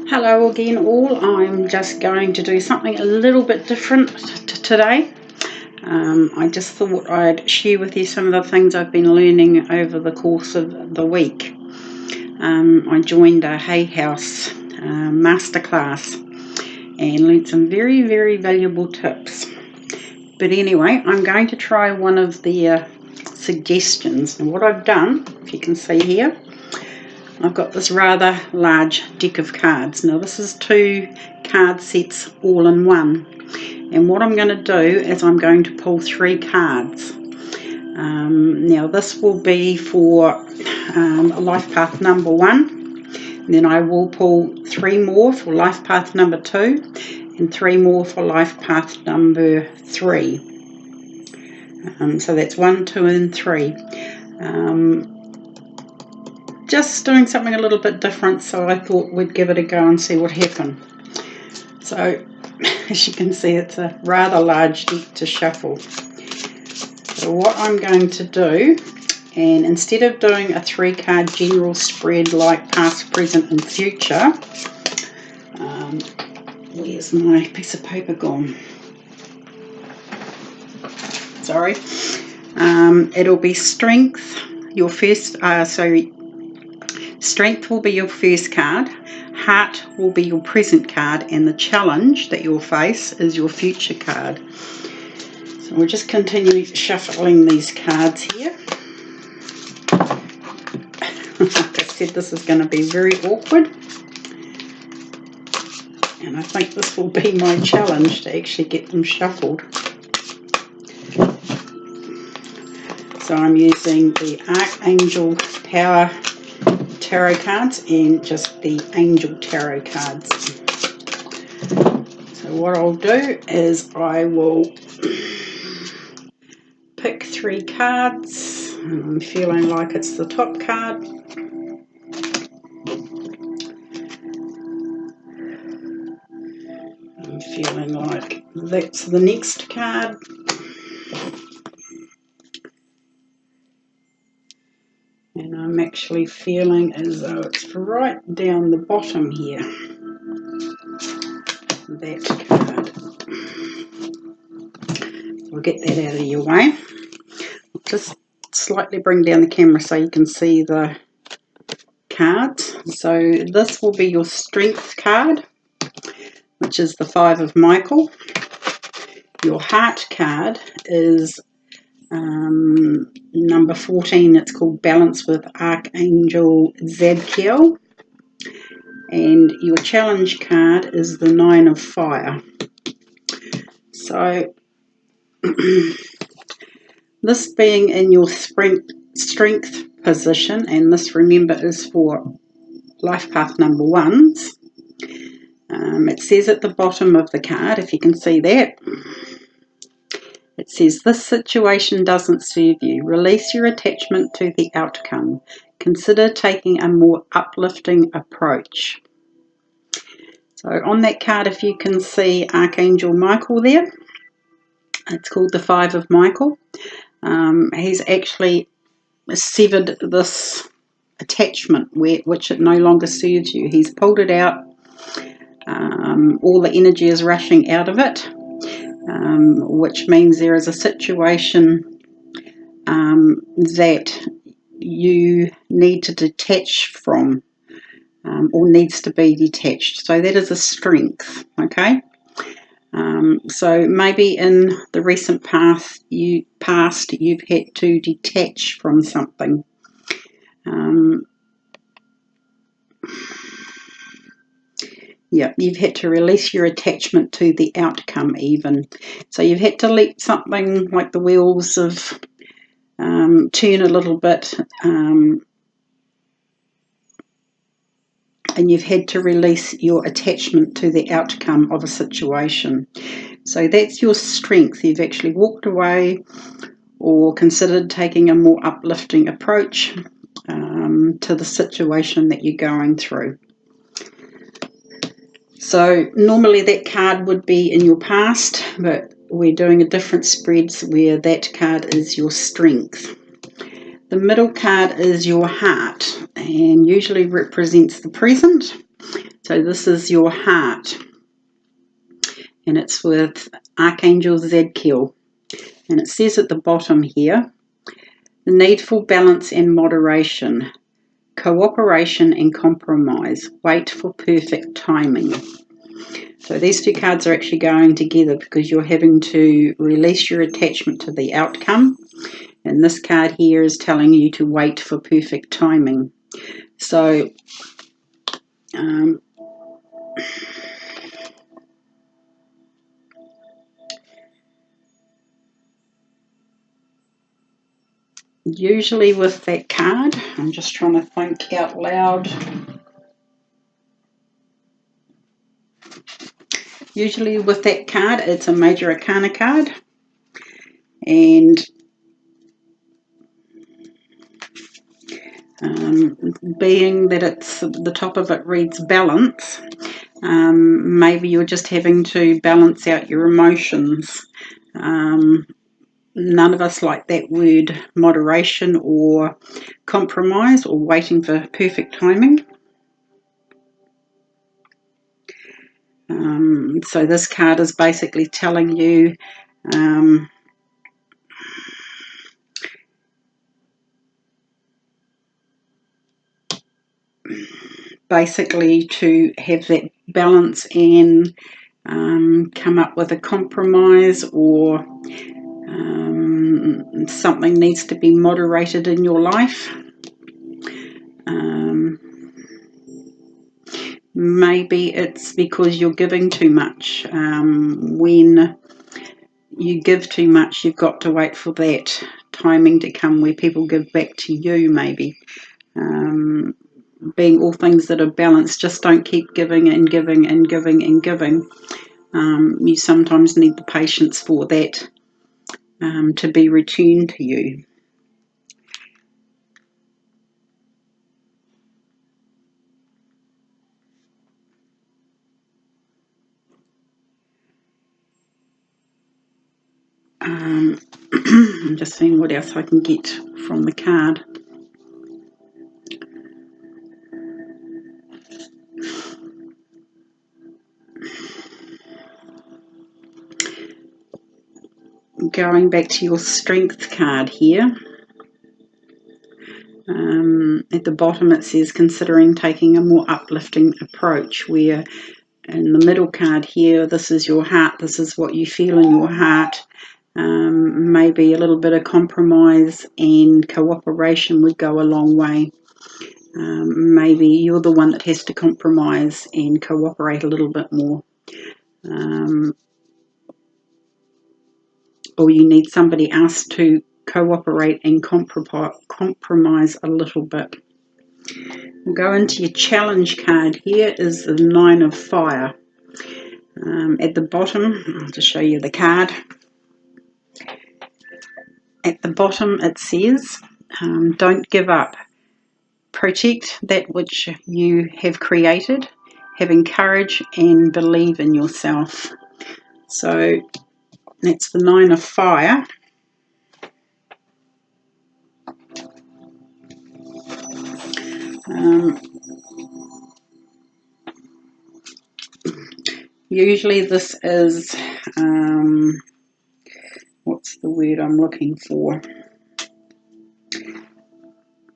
Hello again all. I'm just going to do something a little bit different today. I just thought I'd share with you some of the things I've been learning over the course of the week. I joined a Hay House masterclass and learned some very, very valuable tips. But anyway, I'm going to try one of the suggestions. And what I've done, if you can see here, I've got this rather large deck of cards. Now this is 2 card sets all in one. And what I'm going to do is I'm going to pull 3 cards. Now this will be for life path number 1. Then I will pull 3 more for life path number 2. And 3 more for life path number 3. So that's 1, 2 and 3. Just doing something a little bit different, so I thought we'd give it a go and see what happened. So as you can see, it's a rather large deck to shuffle. So what I'm going to do, and instead of doing a 3-card general spread like past, present and future, where's my piece of paper gone? Sorry. It'll be strength, your first, strength will be your first card, heart will be your present card, and the challenge that you'll face is your future card. So we'll just continue shuffling these cards here. Like I said, this is going to be very awkward. And I think this will be my challenge to actually get them shuffled. So I'm using the Archangel Power Tarot cards and just the Angel Tarot cards. So what I'll do is I will pick 3 cards, and I'm feeling like it's the top card. I'm feeling like that's the next card. And I'm actually feeling as though it's right down the bottom here. That card. We'll get that out of your way. I'll just slightly bring down the camera so you can see the cards. So this will be your strength card, which is the 5 of Michael. Your heart card is number 14. It's called Balance with Archangel Zadkiel. And your challenge card is the 9 of Fire. So this being in your strength position, and this, remember, is for life path number 1s. It says at the bottom of the card, if you can see that, it says, this situation doesn't serve you. Release your attachment to the outcome. Consider taking a more uplifting approach. So on that card, if you can see Archangel Michael there, it's called the 5 of Michael. He's actually severed this attachment which it no longer serves you. He's pulled it out. All the energy is rushing out of it. Which means there is a situation that you need to detach from, or needs to be detached. So that is a strength, okay? So maybe in the recent past you've had to detach from something. Yeah, you've had to release your attachment to the outcome even. So you've had to let something like the wheels of turn a little bit, and you've had to release your attachment to the outcome of a situation. So that's your strength. You've actually walked away or considered taking a more uplifting approach to the situation that you're going through. So normally that card would be in your past, but we're doing a different spread where that card is your strength. The middle card is your heart and usually represents the present. So this is your heart, and it's with Archangel Zadkiel. And it says at the bottom here, the needful balance and moderation, cooperation and compromise, wait for perfect timing. So these two cards are actually going together because you're having to release your attachment to the outcome. And this card here is telling you to wait for perfect timing. So usually with that card, I'm just trying to think out loud. Usually with that card, it's a Major Arcana card. And being that it's the top of it reads balance, maybe you're just having to balance out your emotions. None of us like that word moderation or compromise or waiting for perfect timing. So this card is basically telling you basically to have that balance and come up with a compromise, or something needs to be moderated in your life. Maybe it's because you're giving too much. When you give too much, you've got to wait for that timing to come where people give back to you, maybe. Being all things that are balanced, just don't keep giving and giving and giving and giving. You sometimes need the patience for that to be returned to you. I'm just seeing what else I can get from the card. Going back to your strength card here, at the bottom it says considering taking a more uplifting approach, where in the middle card here, this is your heart, this is what you feel in your heart. Maybe a little bit of compromise and cooperation would go a long way. Maybe you're the one that has to compromise and cooperate a little bit more. Or you need somebody else to cooperate and compromise a little bit. We'll go into your challenge card. Here is the 9 of Fire. At the bottom, I'll just show you the card. At the bottom it says, don't give up. Protect that which you have created. Having courage and believe in yourself. So that's the 9 of Fire. Usually this is, what's the word I'm looking for?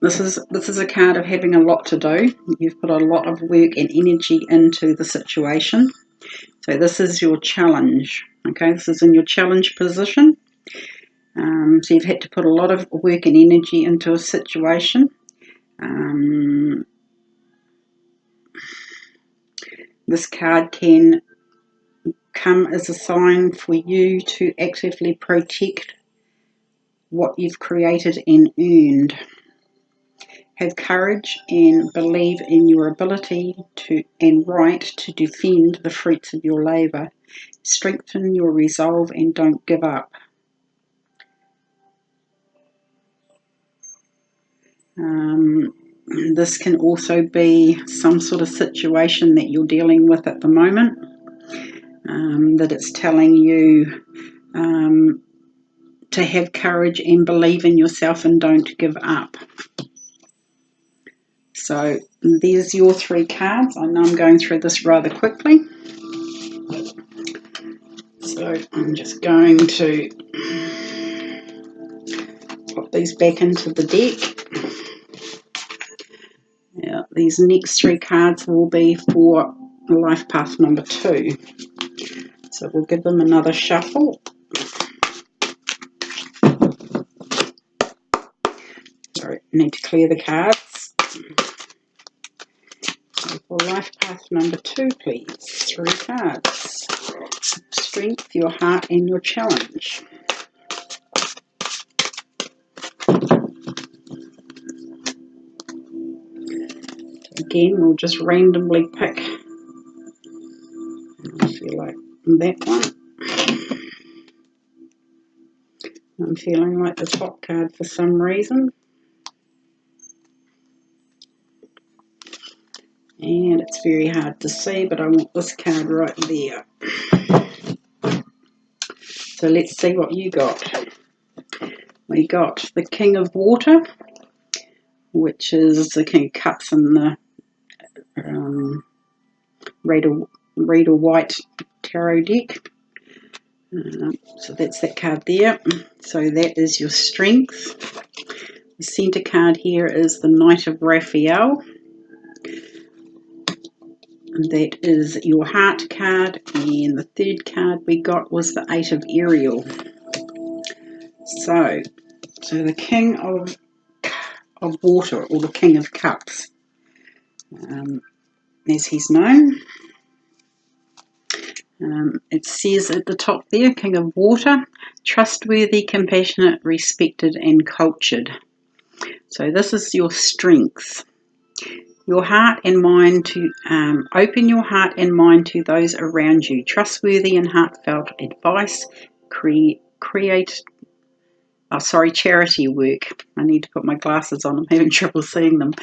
This is a card of having a lot to do. You've put a lot of work and energy into the situation. So this is your challenge. Okay, this is in your challenge position. So you've had to put a lot of work and energy into a situation. This card can come as a sign for you to actively protect what you've created and earned. Have courage and believe in your ability to and right to defend the fruits of your labour. Strengthen your resolve and don't give up. This can also be some sort of situation that you're dealing with at the moment, that it's telling you to have courage and believe in yourself and don't give up. So there's your 3 cards. I know I'm going through this rather quickly. So I'm just going to pop these back into the deck. Yeah, these next 3 cards will be for life path number 2. So we'll give them another shuffle. Sorry, need to clear the cards. So for life path number 2, please. 3 cards. Strength, your heart, and your challenge. Again, we'll just randomly pick. I feel like that one. I'm feeling like the top card for some reason. And it's very hard to see, but I want this card right there. So let's see what you got. We got the King of Water, which is the King of Cups in the red or white tarot deck. So that's that card there. So that is your strength. The centre card here is the Knight of Raphael. That is your heart card. And the third card we got was the 8 of Ariel. So the King of Water, or the King of Cups, as he's known. It says at the top there, King of Water, trustworthy, compassionate, respected, and cultured. So this is your strengths. Your heart and mind to open your heart and mind to those around you. Trustworthy and heartfelt advice. Charity work. I need to put my glasses on. I'm having trouble seeing them.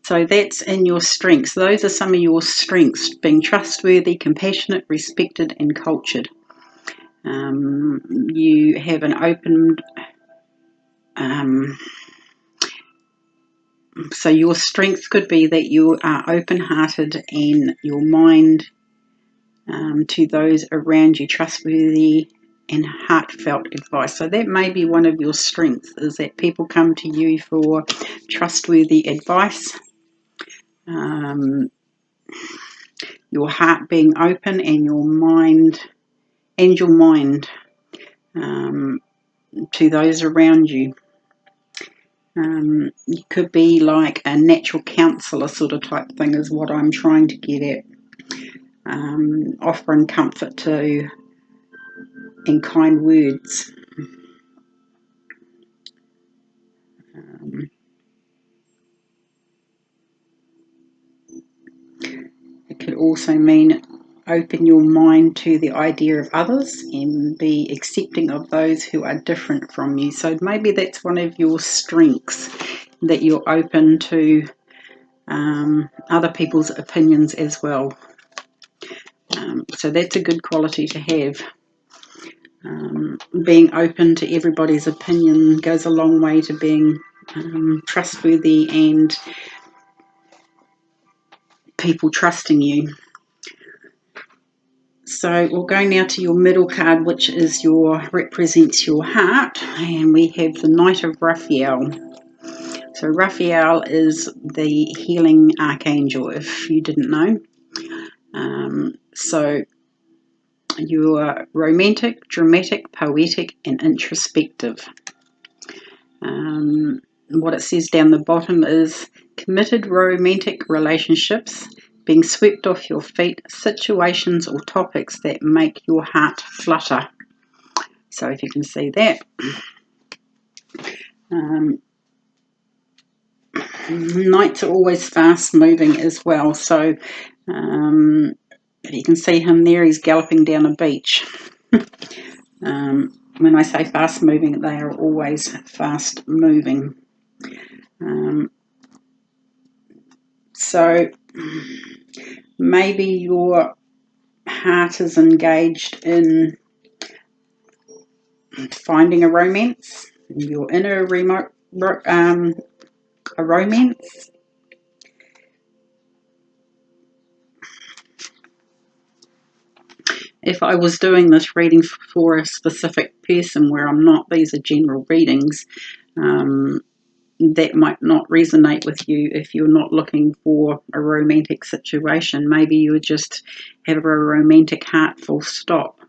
So that's in your strengths. Those are some of your strengths: being trustworthy, compassionate, respected, and cultured. You have an open. So your strength could be that you are open-hearted and your mind to those around you, trustworthy and heartfelt advice. So that may be one of your strengths, is that people come to you for trustworthy advice. Your heart being open and your mind to those around you. You could be like a natural counsellor sort of type thing is what I'm trying to get at. Offering comfort to and kind words. It could also mean open your mind to the idea of others and be accepting of those who are different from you. So maybe that's one of your strengths, that you're open to other people's opinions as well. So that's a good quality to have. Being open to everybody's opinion goes a long way to being trustworthy and people trusting you. So we'll go now to your middle card, which is represents your heart, and we have the Knight of Raphael. So Raphael is the healing archangel, if you didn't know. So you are romantic, dramatic, poetic, and introspective. What it says down the bottom is committed romantic relationships, being swept off your feet, situations or topics that make your heart flutter. So if you can see that. Knights are always fast moving as well. So if you can see him there, he's galloping down a beach. When I say fast moving, they are always fast moving. So maybe your heart is engaged in finding a romance. You're in a romance. if I was doing this reading for a specific person, where I'm not, these are general readings, that might not resonate with you if you're not looking for a romantic situation. Maybe you would just have a romantic heart, full stop.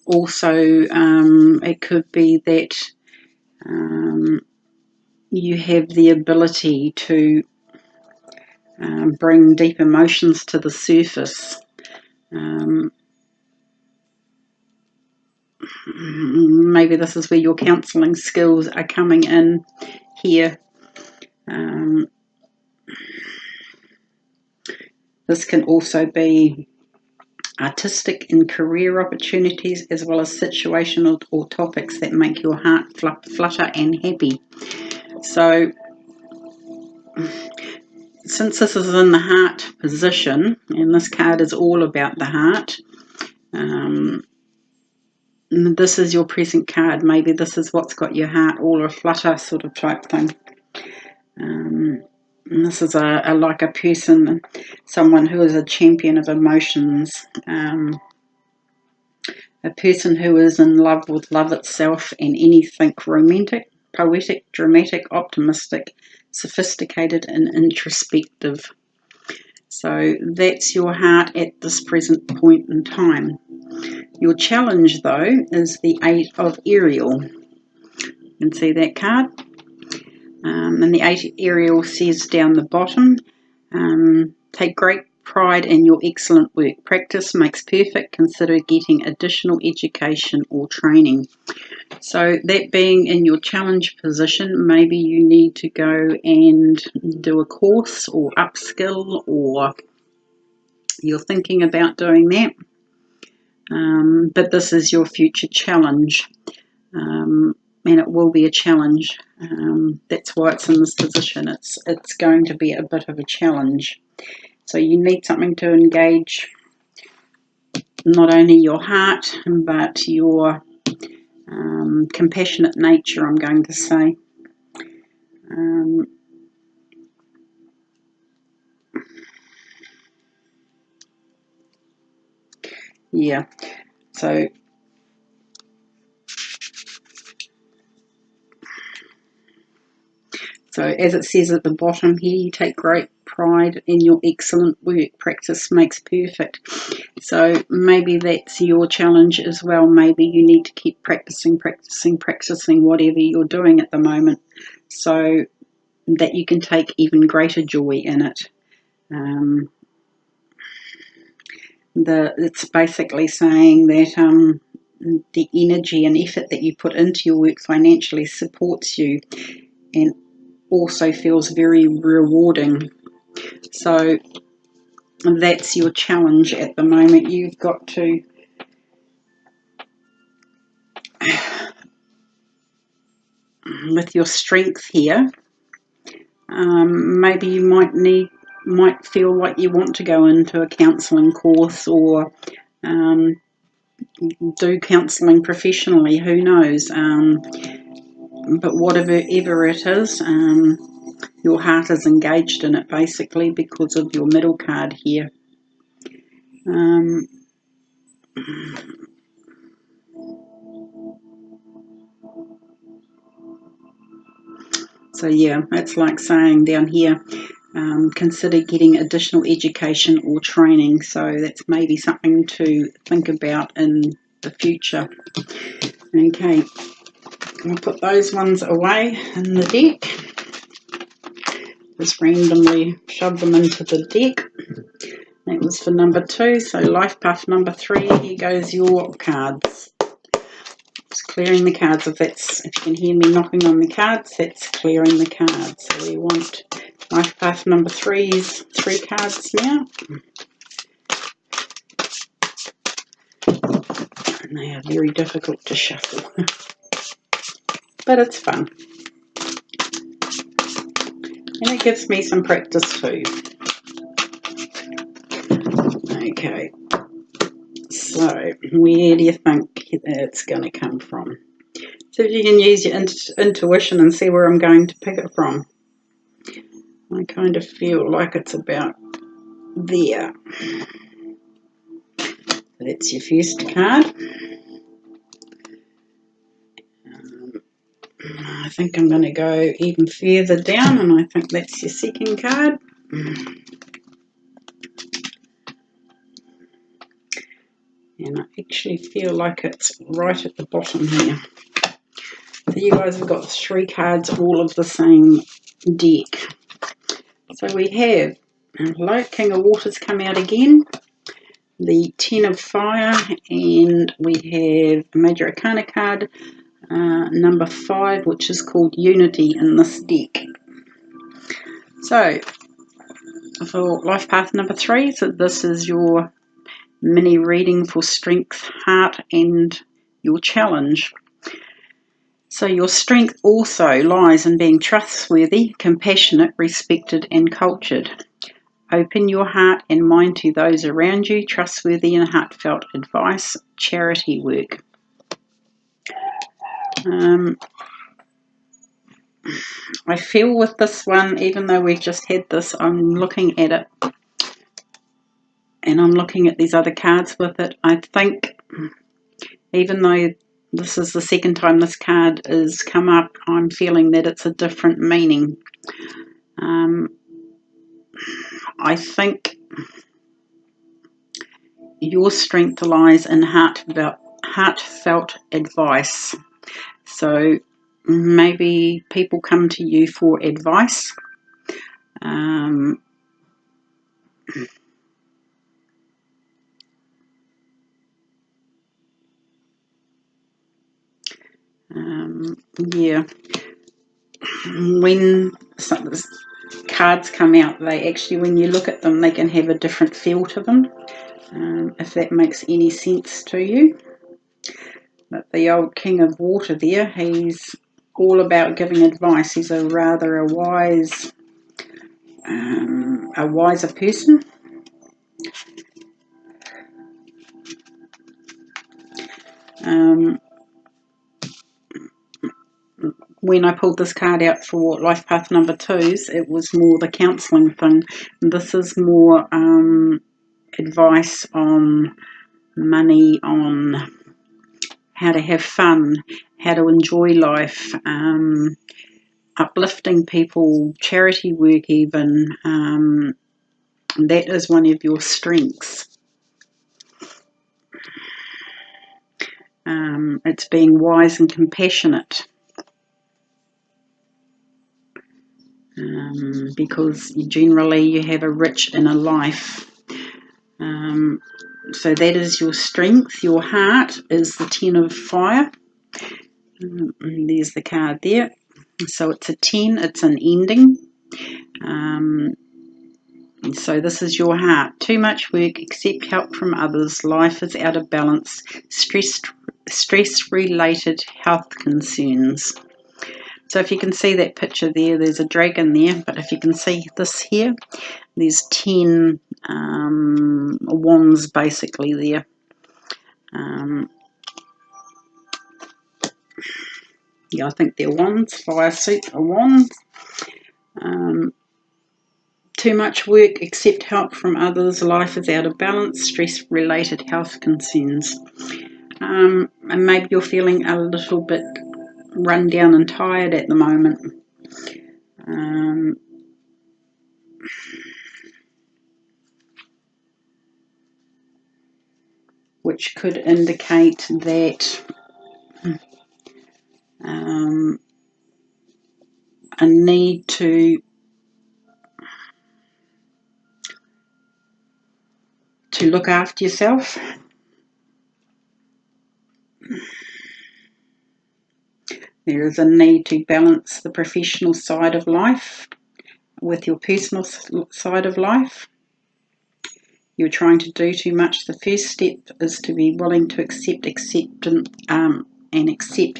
Also, it could be that you have the ability to bring deep emotions to the surface. Maybe this is where your counselling skills are coming in here. This can also be artistic and career opportunities, as well as situational or topics that make your heart flutter and happy. So, since this is in the heart position, and this card is all about the heart, this is your present card. Maybe this is what's got your heart all aflutter, sort of type thing. And this is like a person, someone who is a champion of emotions, a person who is in love with love itself and anything romantic, poetic, dramatic, optimistic, sophisticated, and introspective. So that's your heart at this present point in time. Your challenge, though, is the 8 of Ariel. You can see that card. And the 8 Ariel says down the bottom, take great pride in your excellent work. Practice makes perfect. Consider getting additional education or training. So that being in your challenge position, maybe you need to go and do a course or upskill, or you're thinking about doing that. But this is your future challenge. And it will be a challenge. That's why it's in this position. It's going to be a bit of a challenge. So you need something to engage not only your heart, but your compassionate nature, I'm going to say. Yeah. So as it says at the bottom here, you take great pride in your excellent work. Practice makes perfect. So maybe that's your challenge as well. Maybe you need to keep practicing whatever you're doing at the moment, so that you can take even greater joy in it. It's basically saying that the energy and effort that you put into your work financially supports you and also feels very rewarding. So that's your challenge at the moment. You've got to with your strength here, maybe you might feel like you want to go into a counselling course, or do counselling professionally, who knows. But whatever it is, your heart is engaged in it, basically, because of your middle card here. So yeah, it's like saying down here, consider getting additional education or training. So that's maybe something to think about in the future. Okay, I'll put those ones away in the deck. Just randomly shove them into the deck. That was for number 2. So life path number 3, here goes your cards. Just clearing the cards. If you can hear me knocking on the cards, that's clearing the cards. So we want life path number 3's 3 cards now. And they are very difficult to shuffle. But it's fun. And it gives me some practice too. Okay. So where do you think it's going to come from? It's So if you can use your intuition and see where I'm going to pick it from. I kind of feel like it's about there. That's your first card. I think I'm going to go even further down, and I think that's your second card. And I actually feel like it's right at the bottom here. So you guys have got 3 cards all of the same deck. So we have King of Waters come out again, the 10 of Fire, and we have a Major Arcana card, number 5, which is called Unity in this deck. So for life path number 3, so this is your mini reading for strength, heart, and your challenge. So your strength also lies in being trustworthy, compassionate, respected, and cultured. Open your heart and mind to those around you, trustworthy and heartfelt advice, charity work. I feel with this one, even though we've just had this, I'm looking at it and I'm looking at these other cards with it. I think even though this is the second time this card has come up, I'm feeling that it's a different meaning. I think your strength lies in heartfelt advice. So maybe people come to you for advice. Yeah. When some cards come out, they actually, when you look at them, they can have a different feel to them. If that makes any sense to you. But the old King of Water there, he's all about giving advice. He's a wiser person. When I pulled this card out for life path number 2s, it was more the counselling thing. This is more advice on money, on how to have fun, how to enjoy life, uplifting people, charity work even. That is one of your strengths. It's being wise and compassionate. Because generally you have a rich inner life. So that is your strength. Your heart is the 10 of Fire. There's the card there. So it's a 10, it's an ending. So this is your heart. Too much work, accept help from others. Life is out of balance. Stress-related health concerns. So if you can see that picture there, there's a dragon there. But if you can see this here, there's 10 wands basically there. Yeah, I think they're wands. Fire suit are wands. Too much work, accept help from others. Life is out of balance. Stress-related health concerns. And maybe you're feeling a little bit run down and tired at the moment. Which could indicate that a need to look after yourself. There is a need to balance the professional side of life with your personal side of life. You're trying to do too much. The first step is to be willing to accept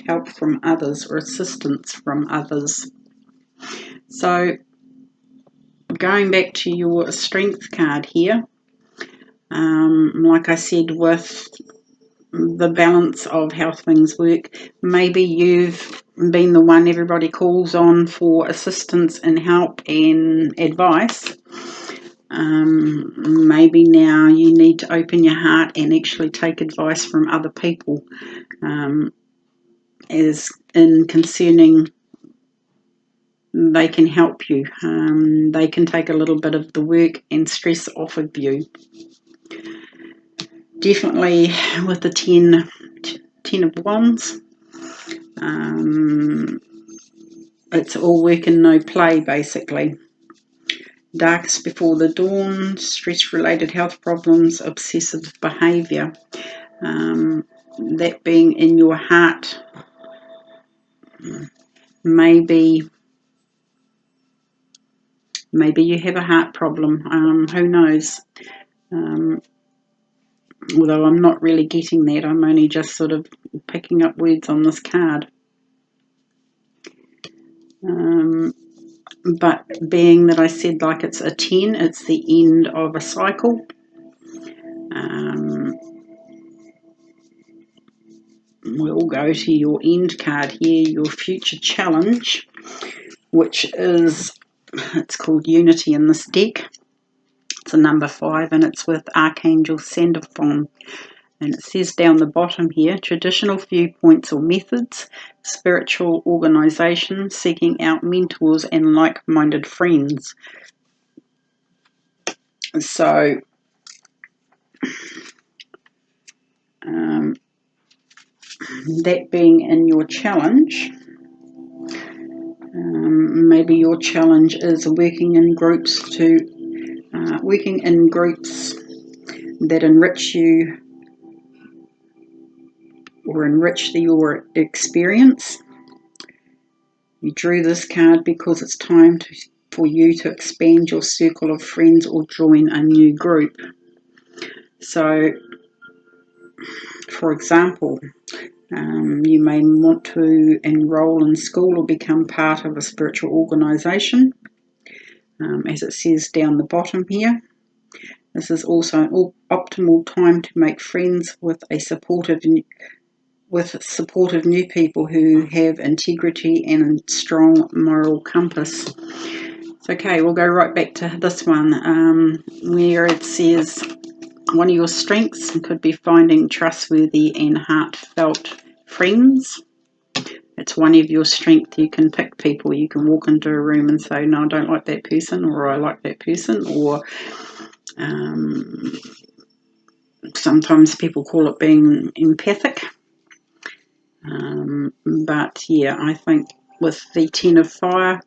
help from others or assistance from others. So going back to your strength card here, like I said, with the balance of how things work. Maybe you've been the one everybody calls on for assistance and help and advice. Maybe now you need to open your heart and actually take advice from other people, as in concerning they can help you. They can take a little bit of the work and stress off of you. Definitely with the 10 of Wands, it's all work and no play, basically. Darkest before the dawn, stress-related health problems, obsessive behaviour. That being in your heart, maybe you have a heart problem. Who knows? Although I'm not really getting that, I'm only just sort of picking up words on this card. But being that I said like it's a 10, it's the end of a cycle. We'll go to your end card here, your future challenge, which is, it's called Unity in this deck. It's a number 5 and it's with Archangel Sandalphon. And it says down the bottom here, traditional viewpoints or methods, spiritual organisation, seeking out mentors and like-minded friends. So, that being in your challenge, maybe your challenge is working in groups that enrich you or enrich your experience. You drew this card because it's time for you to expand your circle of friends or join a new group. So, for example, you may want to enroll in school or become part of a spiritual organisation, as it says down the bottom here. This is also an optimal time to make friends with supportive new people who have integrity and a strong moral compass. Okay, we'll go right back to this one, where it says one of your strengths could be finding trustworthy and heartfelt friends. It's one of your strengths. You can pick people. You can walk into a room and say, no, I don't like that person, or I like that person, or sometimes people call it being empathic. But yeah, I think with the 10 of Fire,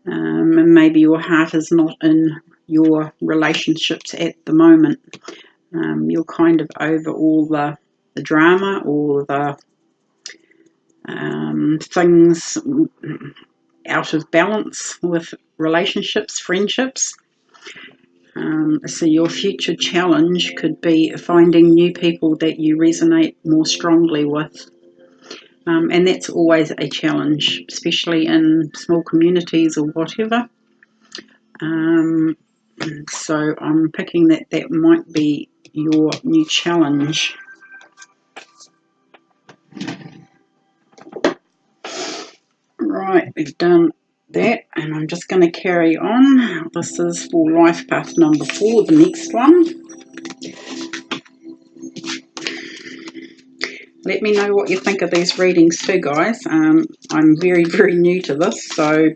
maybe your heart is not in your relationships at the moment. You're kind of over all the drama or the things out of balance with relationships, friendships. So your future challenge could be finding new people that you resonate more strongly with. And that's always a challenge, especially in small communities or whatever. So I'm picking that might be your new challenge. Right, we've done that, and I'm just going to carry on. This is for life path number 4, the next one. Let me know what you think of these readings too, guys. I'm very, very new to this, so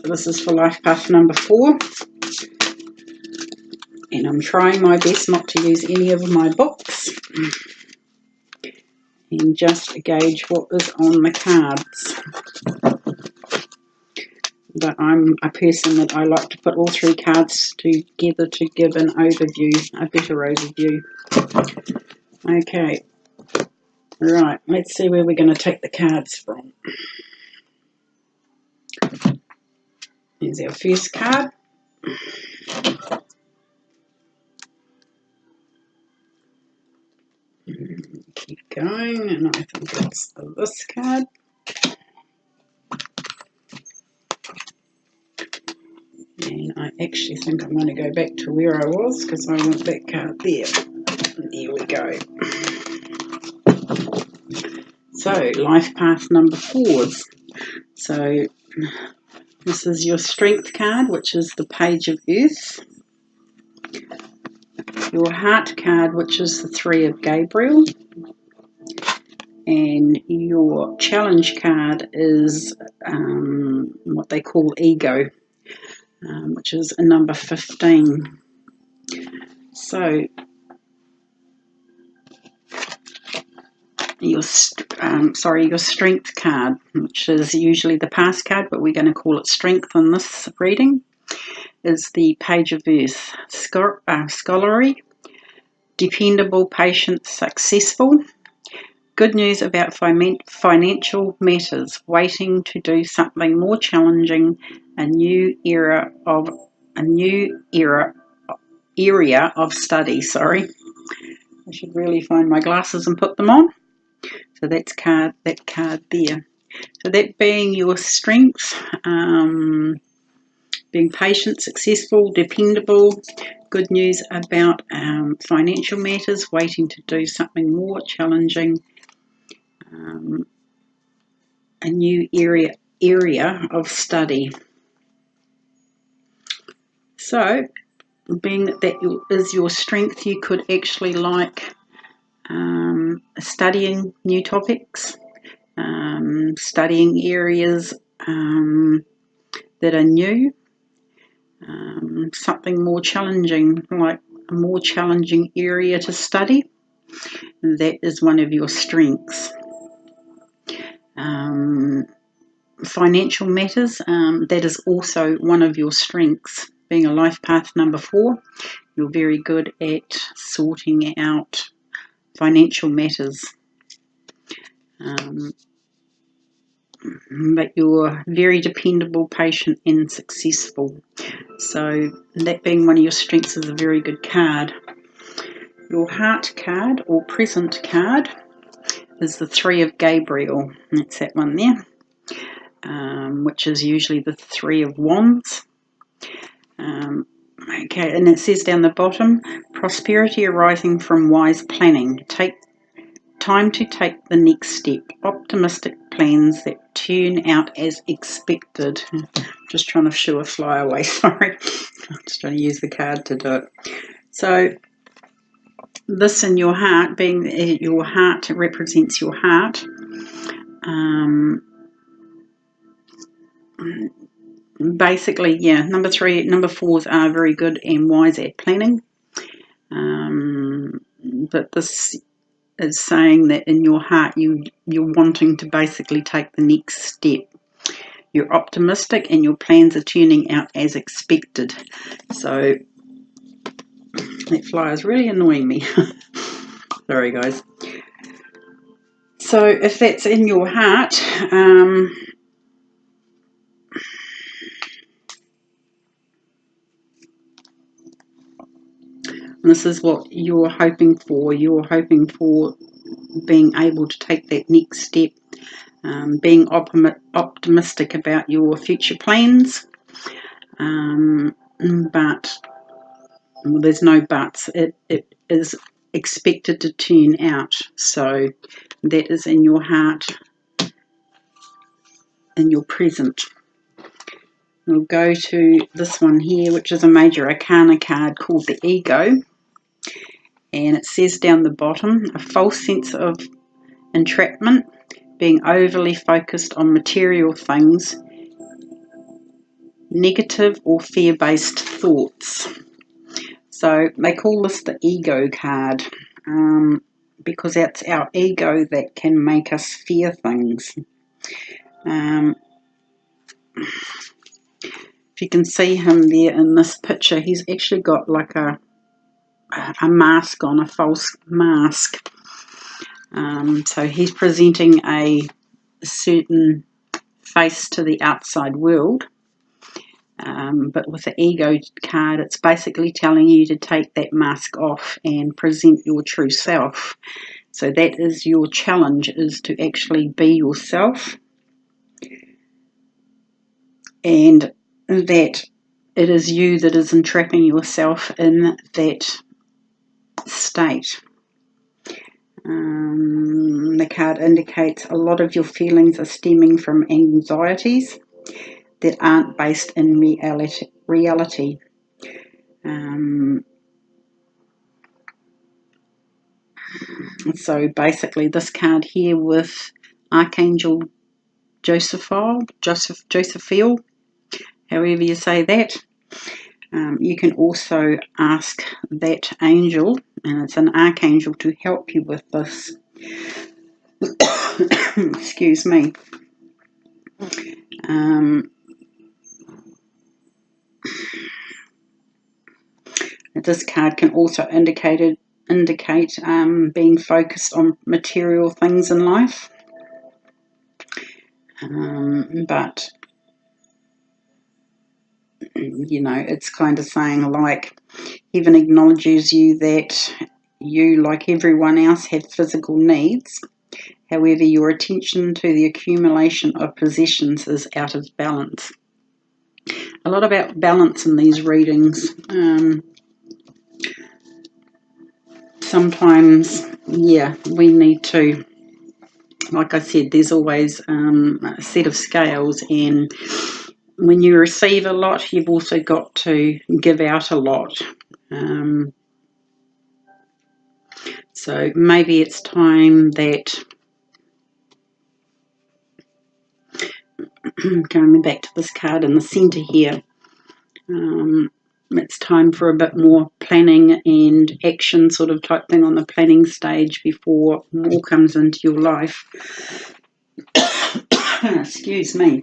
this is for life path number 4. And I'm trying my best not to use any of my books. And just gauge what is on the cards. But I'm a person that I like to put all 3 cards together to give an overview, a better overview. Okay, right, let's see where we're going to take the cards from. Here's our first card. Keep going, and I think it's this card. And I actually think I'm going to go back to where I was because I want that card there. There we go. So, life path number 4s. So, this is your strength card, which is the Page of Earth. Your heart card, which is the 3 of Gabriel. And your challenge card is what they call ego, which is a number 15. So, your strength card, which is usually the past card, but we're going to call it strength in this reading, is the Page of Earth. Scholarly, dependable, patient, successful. Good news about financial matters. Waiting to do something more challenging. A new area of study. Sorry, I should really find my glasses and put them on. So that card there. So that being your strengths, being patient, successful, dependable. Good news about financial matters. Waiting to do something more challenging. A new area of study. So, being that is your strength, you could actually like studying new topics, studying areas that are new, something more challenging, like a more challenging area to study. That is one of your strengths. Financial matters, that is also one of your strengths. Being a life path number 4, you're very good at sorting out financial matters. But you're very dependable, patient and successful. So that being one of your strengths is a very good card. Your heart card or present card is the 3 of Gabriel. That's that one there, which is usually the 3 of Wands. Okay, and it says down the bottom, prosperity arising from wise planning. Take time to take the next step. Optimistic plans that turn out as expected. Just trying to shoo a fly away, sorry. I'm just trying to use the card to do it. So this in your heart, being your heart represents your heart. Basically, yeah, number 4s are very good and wise at planning. But this is saying that in your heart you're wanting to basically take the next step. You're optimistic and your plans are turning out as expected. So that fly is really annoying me. Sorry guys. So if that's in your heart, this is what you're hoping for. You're hoping for being able to take that next step, being optimistic about your future plans, but there's no buts. It is expected to turn out. So that is in your heart, in your present. We'll go to this one here, which is a major arcana card called the Ego. And it says down the bottom, a false sense of entrapment, being overly focused on material things, negative or fear-based thoughts. So they call this the ego card, because it's our ego that can make us fear things. If you can see him there in this picture, he's actually got like a mask on, a false mask. So he's presenting a certain face to the outside world. But with the ego card, it's basically telling you to take that mask off and present your true self. So that is your challenge, is to actually be yourself, and that it is you that is entrapping yourself in that state. The card indicates a lot of your feelings are stemming from anxieties that aren't based in reality. So basically this card here with Archangel Josephiel, however you say that, you can also ask that angel, and it's an archangel, to help you with this. Excuse me. This card can also indicate being focused on material things in life, but you know, it's kind of saying like heaven acknowledges you that you, like everyone else, have physical needs. However, your attention to the accumulation of possessions is out of balance. A lot about balance in these readings. Sometimes, yeah, we need to, like I said, there's always a set of scales, and when you receive a lot, you've also got to give out a lot. So maybe it's time that, going back to this card in the centre here, it's time for a bit more planning and action sort of type thing on the planning stage before more comes into your life. Excuse me.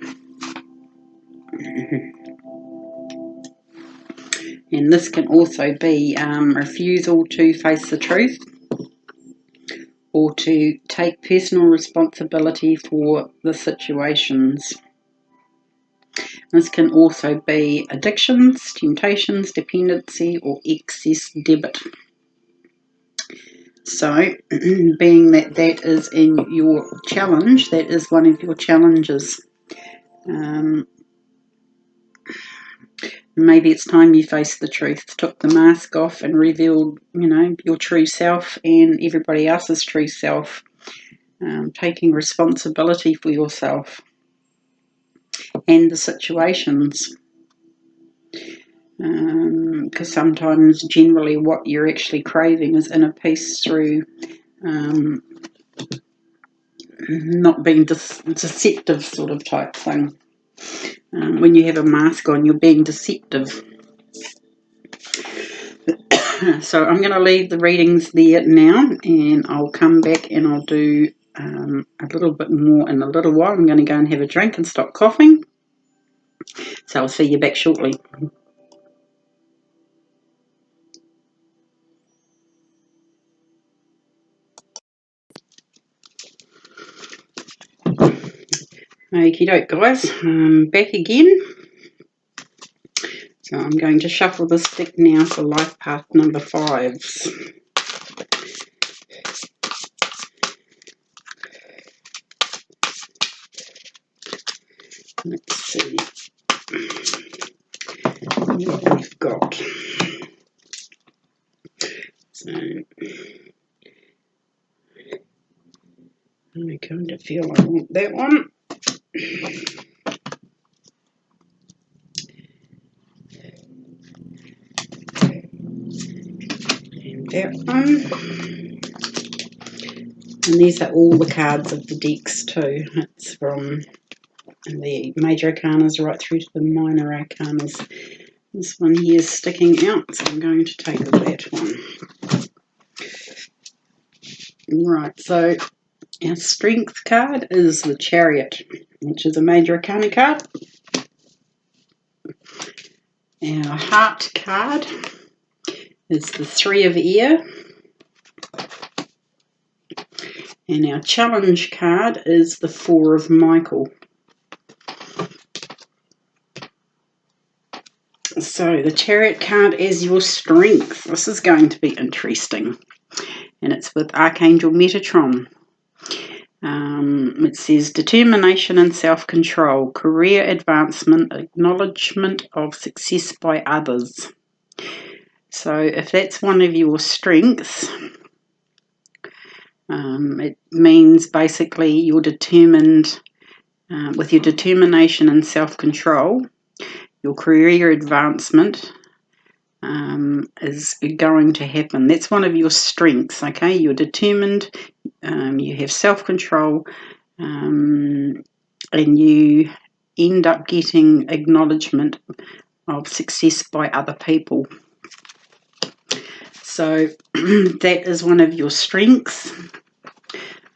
And this can also be refusal to face the truth or to take personal responsibility for the situations. This can also be addictions, temptations, dependency, or excess debit. So, being that that is in your challenge, that is one of your challenges. Maybe it's time you faced the truth, took the mask off and revealed, you know, your true self and everybody else's true self. Taking responsibility for yourself and the situations. Because sometimes, generally, what you're actually craving is inner peace through not being deceptive sort of type thing. When you have a mask on, you're being deceptive. So I'm going to leave the readings there now, and I'll come back and I'll do a little bit more in a little while. I'm going to go and have a drink and stop coughing. So I'll see you back shortly. Okie doke, guys, back again. So I'm going to shuffle this deck now for life path number 5s. Let's see what we've got. So I kind of feel I want that one. And that one. And these are all the cards of the decks too. It's from the major arcanas right through to the minor arcanas. This one here is sticking out, so I'm going to take that one. Right, so our strength card is the Chariot, which is a major arcana card. Our heart card is the 3 of Air. And our challenge card is the 4 of Michael. So the Chariot card is your strength. This is going to be interesting. And it's with Archangel Metatron. It says determination and self-control, career advancement, acknowledgement of success by others. So if that's one of your strengths, it means basically you're determined, with your determination and self-control, your career advancement is going to happen. That's one of your strengths, okay? You're determined, you have self-control, and you end up getting acknowledgement of success by other people. So that is one of your strengths,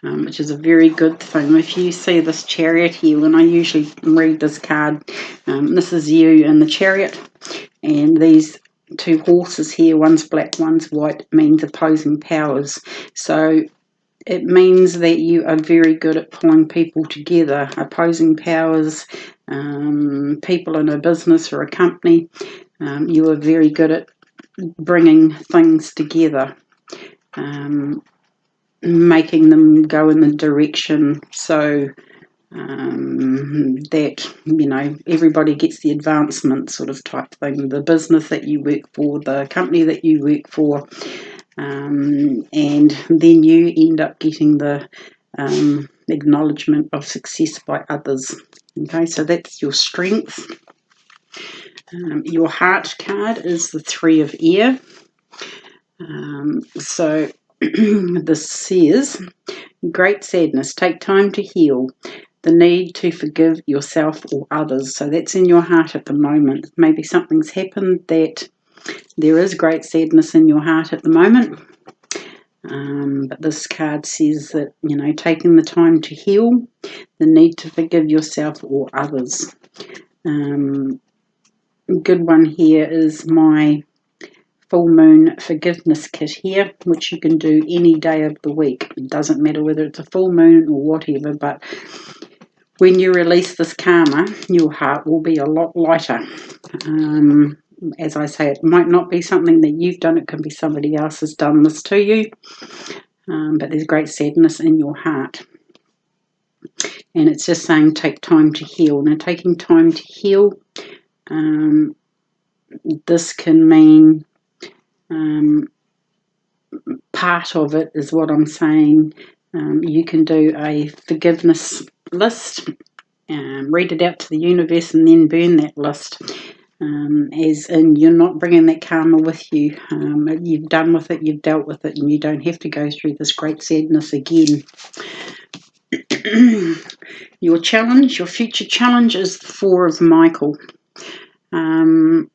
which is a very good thing. If you see this Chariot here, when I usually read this card, this is you in the Chariot, and these two horses here, one's black, one's white, means opposing powers. So it means that you are very good at pulling people together, opposing powers, people in a business or a company. You are very good at bringing things together, making them go in the direction so that, you know, everybody gets the advancement sort of type thing. The business that you work for, the company that you work for, and then you end up getting the acknowledgement of success by others. Okay, so that's your strength. Your heart card is the Three of Air. So this says, great sadness, take time to heal, the need to forgive yourself or others. So that's in your heart at the moment. Maybe something's happened that there is great sadness in your heart at the moment. But this card says that, you know, taking the time to heal, the need to forgive yourself or others. A good one here is my full moon forgiveness kit here, which you can do any day of the week. It doesn't matter whether it's a full moon or whatever, but when you release this karma, your heart will be a lot lighter. As I say, it might not be something that you've done, it can be somebody else has done this to you, but there's great sadness in your heart. And it's just saying take time to heal. Now, taking time to heal, this can mean part of it is what I'm saying. You can do a forgiveness list, read it out to the universe, and then burn that list. As in, you're not bringing that karma with you. You've done with it, you've dealt with it, and you don't have to go through this great sadness again. Your challenge, your future challenge is the Four of Michael. And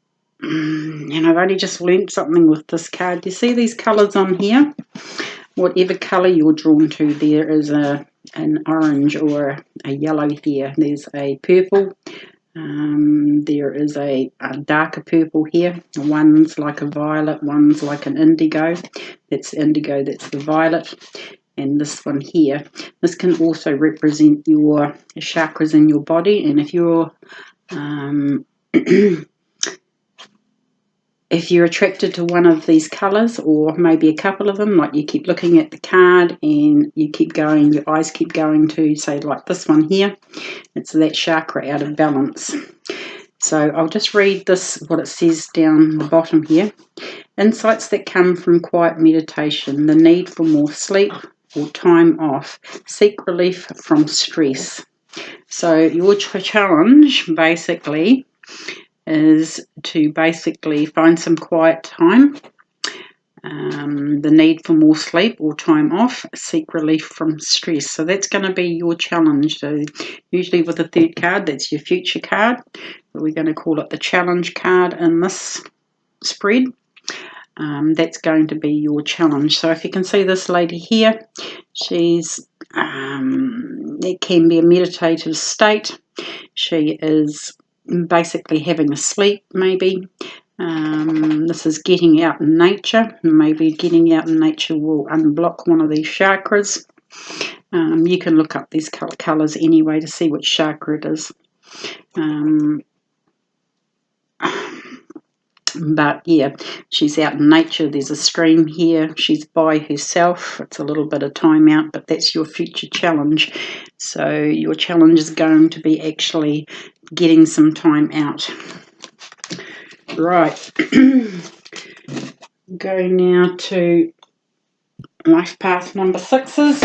I've only just learnt something with this card. You see these colours on here? Whatever colour you're drawn to, there is an orange or a yellow here. There's a purple. There is a darker purple here. One's like a violet, one's like an indigo. That's indigo, that's the violet. And this one here. This can also represent your chakras in your body. And if you're if you're attracted to one of these colours, or maybe a couple of them, like you keep looking at the card and you keep going, your eyes keep going to, say, like this one here, it's that chakra out of balance. So I'll just read this, what it says down the bottom here. Insights that come from quiet meditation, the need for more sleep or time off, seek relief from stress. So your challenge basically is to basically find some quiet time, the need for more sleep or time off, seek relief from stress. So that's going to be your challenge. So usually with the third card, that's your future card, but we're going to call it the challenge card in this spread. That's going to be your challenge. So if you can see this lady here, she's it can be a meditative state. She is basically having a sleep, maybe. This is getting out in nature. Maybe getting out in nature will unblock one of these chakras. You can look up these colours anyway to see which chakra it is. But yeah, she's out in nature. There's a stream here. She's by herself. It's a little bit of time out, but that's your future challenge. So your challenge is going to be actually getting some time out. Right. Go now to life path number 6s.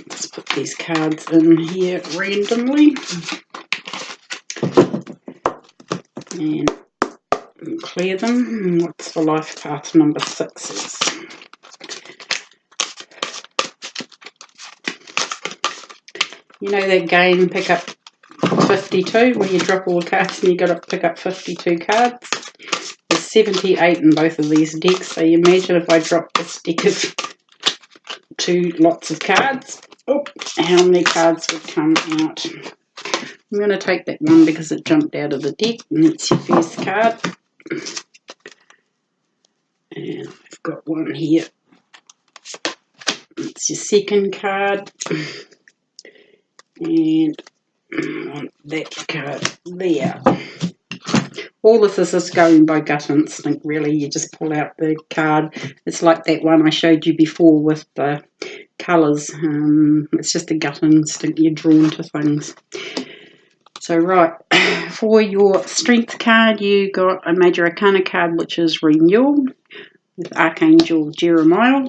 Let's put these cards in here randomly and clear them. What's the life path number 6s? You know that game, pick up 52, where you drop all the cards and you got to pick up 52 cards? There's 78 in both of these decks, so you imagine if I drop this deck of lots of cards, how many cards would come out? I'm going to take that one because it jumped out of the deck, and it's your first card. And I've got one here. It's your second card. And that card there. All this is just going by gut instinct, really. You just pull out the card. It's like that one I showed you before with the colours. It's just a gut instinct. You're drawn to things. So, right, for your strength card, you got a major arcana card, which is renewal, with Archangel Jeremiah.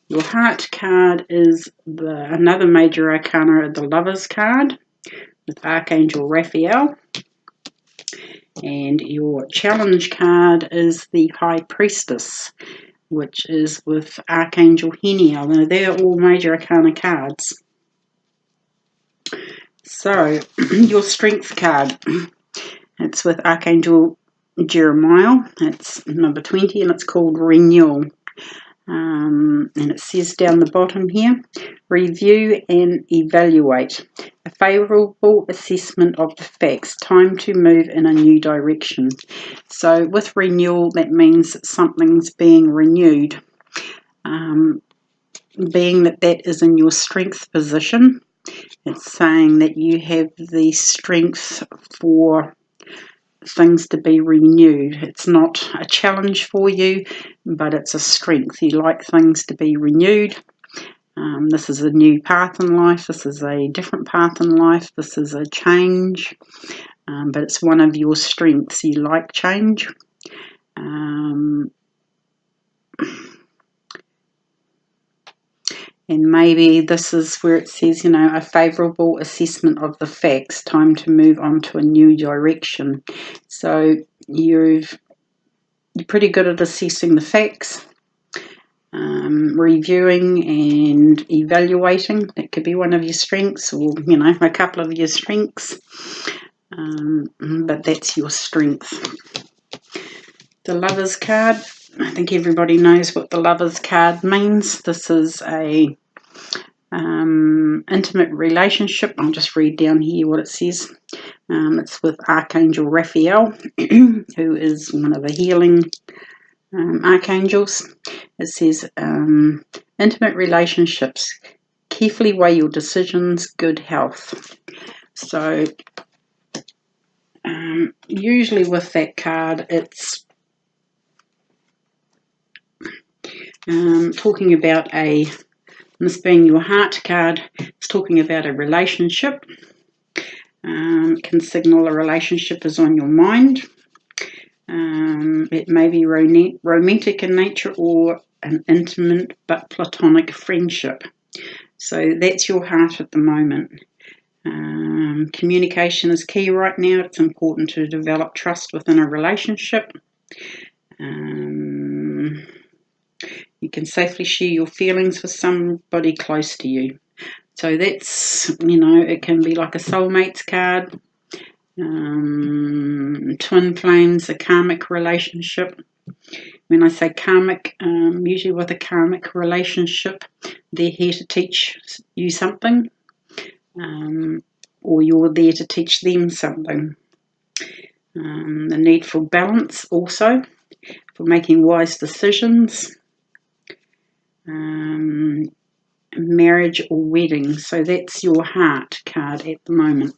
Your heart card is another major arcana, the Lover's card, with Archangel Raphael. And your challenge card is the High Priestess, which is with Archangel Heniel. Now, they're all major arcana cards. So, your strength card, it's with Archangel Jeremiah. It's number 20 and it's called Renewal. And it says down the bottom here, review and evaluate. A favourable assessment of the facts. Time to move in a new direction. So with renewal, that means something's being renewed. Being that is in your strength position, it's saying that you have the strength for things to be renewed. It's not a challenge for you, but it's a strength. You like things to be renewed. This is a new path in life. This is a different path in life. This is a change, but it's one of your strengths. You like change. And maybe this is where it says, you know, a favourable assessment of the facts, time to move on to a new direction. So you're pretty good at assessing the facts, reviewing and evaluating. That could be one of your strengths, or, you know, a couple of your strengths. But that's your strength. The Lover's card. I think everybody knows what the Lover's card means. This is a intimate relationship. I'll just read down here what it says. It's with Archangel Raphael, who is one of the healing archangels. It says, intimate relationships. Carefully weigh your decisions. Good health. So, usually with that card, it's talking about this being your heart card, it's talking about a relationship. It can signal a relationship is on your mind. It may be romantic in nature or an intimate but platonic friendship. So that's your heart at the moment. Communication is key right now. It's important to develop trust within a relationship. You can safely share your feelings with somebody close to you. So that's, you know, it can be like a soulmates card, twin flames, a karmic relationship. When I say karmic, usually with a karmic relationship, they're here to teach you something, or you're there to teach them something. The need for balance also, for making wise decisions. Marriage or wedding. So that's your heart card at the moment.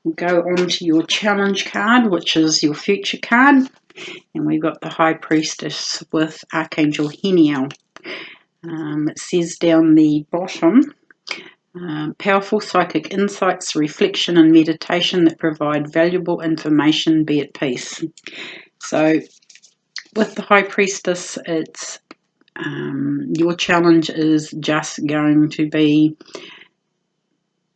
We'll go on to your challenge card, which is your future card. And we've got the High Priestess with Archangel Heniel. It says down the bottom, Powerful psychic insights, reflection and meditation that provide valuable information. Be at peace. So with the High Priestess, it's your challenge is just going to be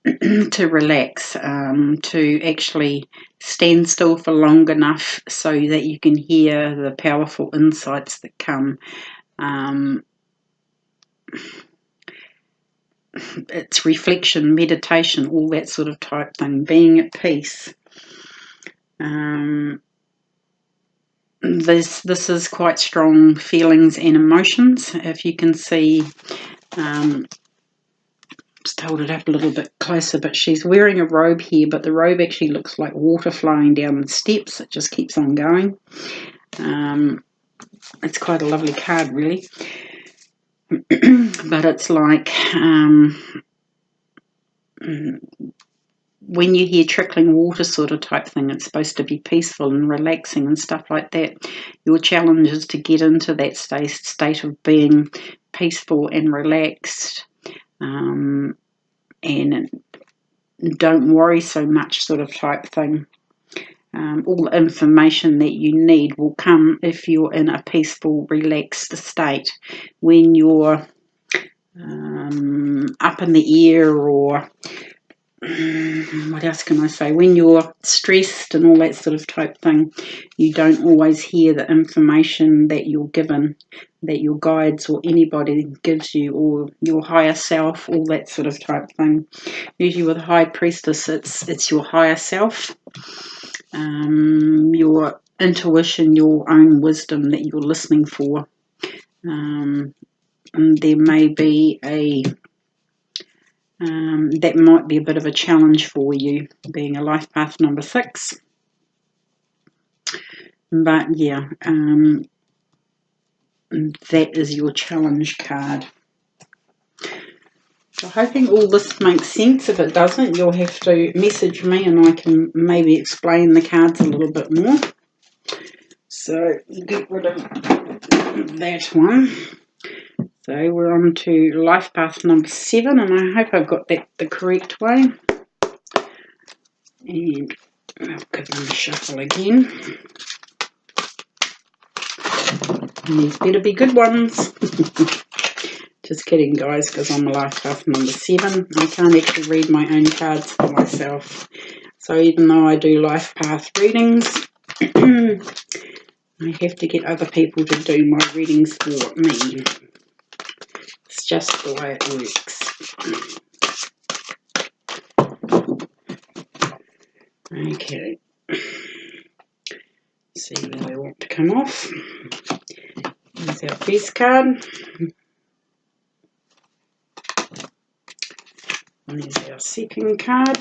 to relax, to actually stand still for long enough so that you can hear the powerful insights that come. It's reflection, meditation, all that sort of type thing, being at peace. This is quite strong feelings and emotions. If you can see, just hold it up a little bit closer, but she's wearing a robe here, but the robe actually looks like water flowing down the steps. It just keeps on going. It's quite a lovely card, really. But it's like when you hear trickling water sort of type thing, it's supposed to be peaceful and relaxing and stuff like that. Your challenge is to get into that state of being peaceful and relaxed, and don't worry so much sort of type thing. All the information that you need will come if you're in a peaceful, relaxed state. When you're up in the air, or what else can I say, when you're stressed and all that sort of type thing, you don't always hear the information that you're given, that your guides or anybody gives you, or your higher self, all that sort of type thing. Usually with High Priestess, it's your higher self, your intuition, your own wisdom that you're listening for. And there may be that might be a bit of a challenge for you, being a life path number 6. But yeah, that is your challenge card. So hoping all this makes sense. If it doesn't, you'll have to message me and I can maybe explain the cards a little bit more. So get rid of that one. So we're on to life path number 7, and I hope I've got that the correct way. And I'll give them a shuffle again. And these better be good ones. Just kidding, guys, because I'm life path number 7. I can't actually read my own cards for myself. So even though I do life path readings, I have to get other people to do my readings for me. It's just the way it works. Okay. See where they want to come off. Here's our first card. And there's our second card.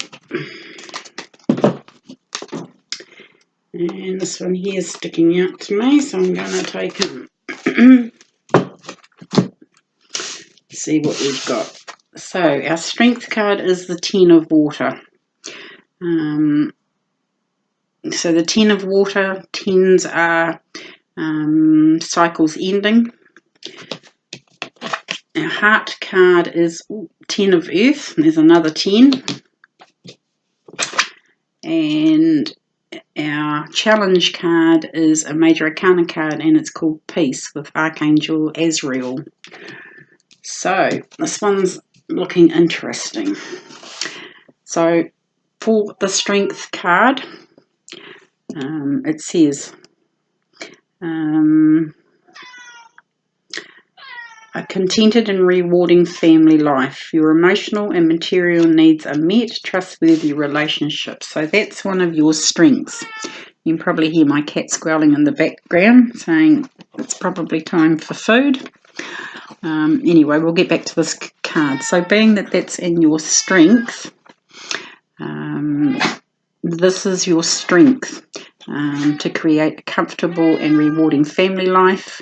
And this one here is sticking out to me, so I'm going to take him. See what we've got. So our strength card is the 10 of water. So the 10 of water, 10s are cycles ending. Our heart card is 10 of earth. There's another 10. And our challenge card is a major arcana card, and it's called Peace with Archangel Azrael. So this one's looking interesting. So for the strength card, it says a contented and rewarding family life. Your emotional and material needs are met. Trustworthy relationships. So that's one of your strengths. You can probably hear my cat squealing in the background, saying it's probably time for food. Anyway, we'll get back to this card. So being that that's in your strength, this is your strength to create a comfortable and rewarding family life.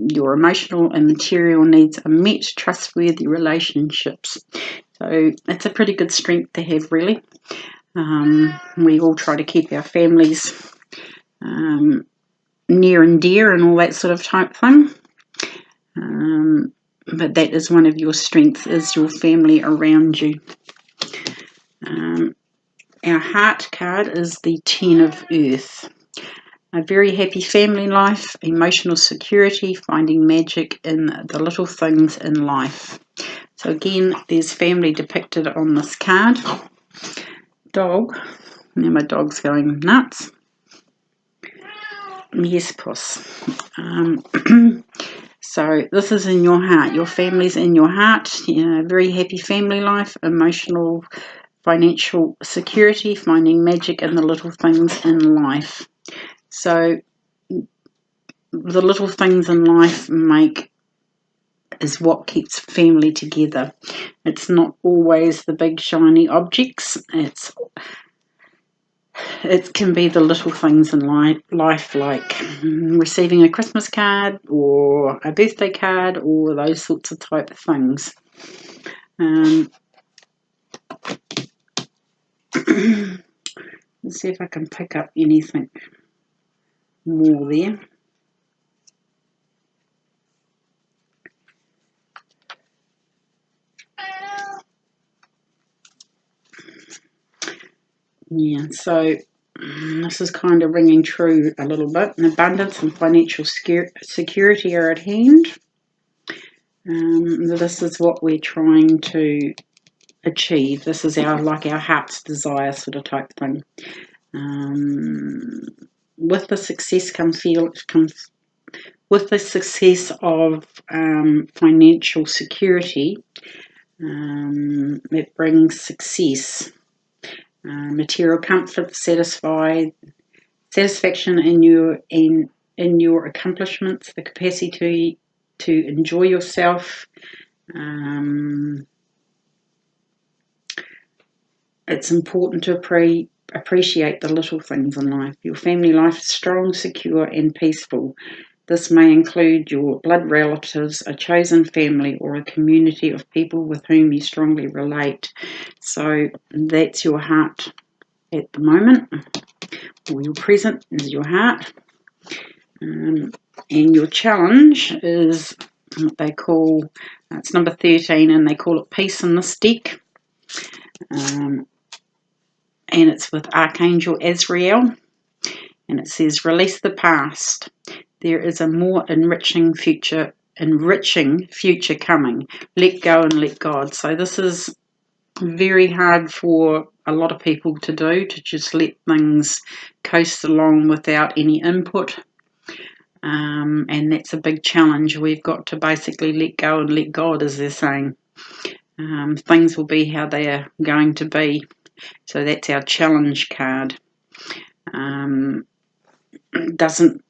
Your emotional and material needs are met. Trustworthy relationships. So it's a pretty good strength to have, really. We all try to keep our families near and dear and all that sort of type thing. but that is one of your strengths, is your family around you. Our heart card is the 10 of Earth. A very happy family life, emotional security, finding magic in the little things in life. So again, there's family depicted on this card. Dog. Now my dog's going nuts. Yes, puss. So this is in your heart. Your family's in your heart. Very happy family life, emotional, financial security, finding magic in the little things in life. So the little things in life is what keeps family together. It's not always the big shiny objects. It can be the little things in life, like receiving a Christmas card or a birthday card or those sorts of type of things. Let's see if I can pick up anything more there. Yeah, so this is kind of ringing true a little bit. Abundance and financial security are at hand. This is what we're trying to achieve. This is our heart's desire sort of type thing. With the success with the success of financial security, it brings success, material comfort, satisfaction in your accomplishments, the capacity to enjoy yourself. It's important to appreciate the little things in life. Your family life is strong, secure, and peaceful. This may include your blood relatives, a chosen family, or a community of people with whom you strongly relate. So that's your heart at the moment, or your present is your heart. And your challenge is what they call, it's number 13, and they call it Peace in this deck. And it's with Archangel Azrael, and it says, release the past. There is a more enriching future coming. Let go and let God. So this is very hard for a lot of people to do, to just let things coast along without any input. And that's a big challenge. We've got to basically let go and let God, as they're saying. Things will be how they are going to be. So that's our challenge card. Doesn't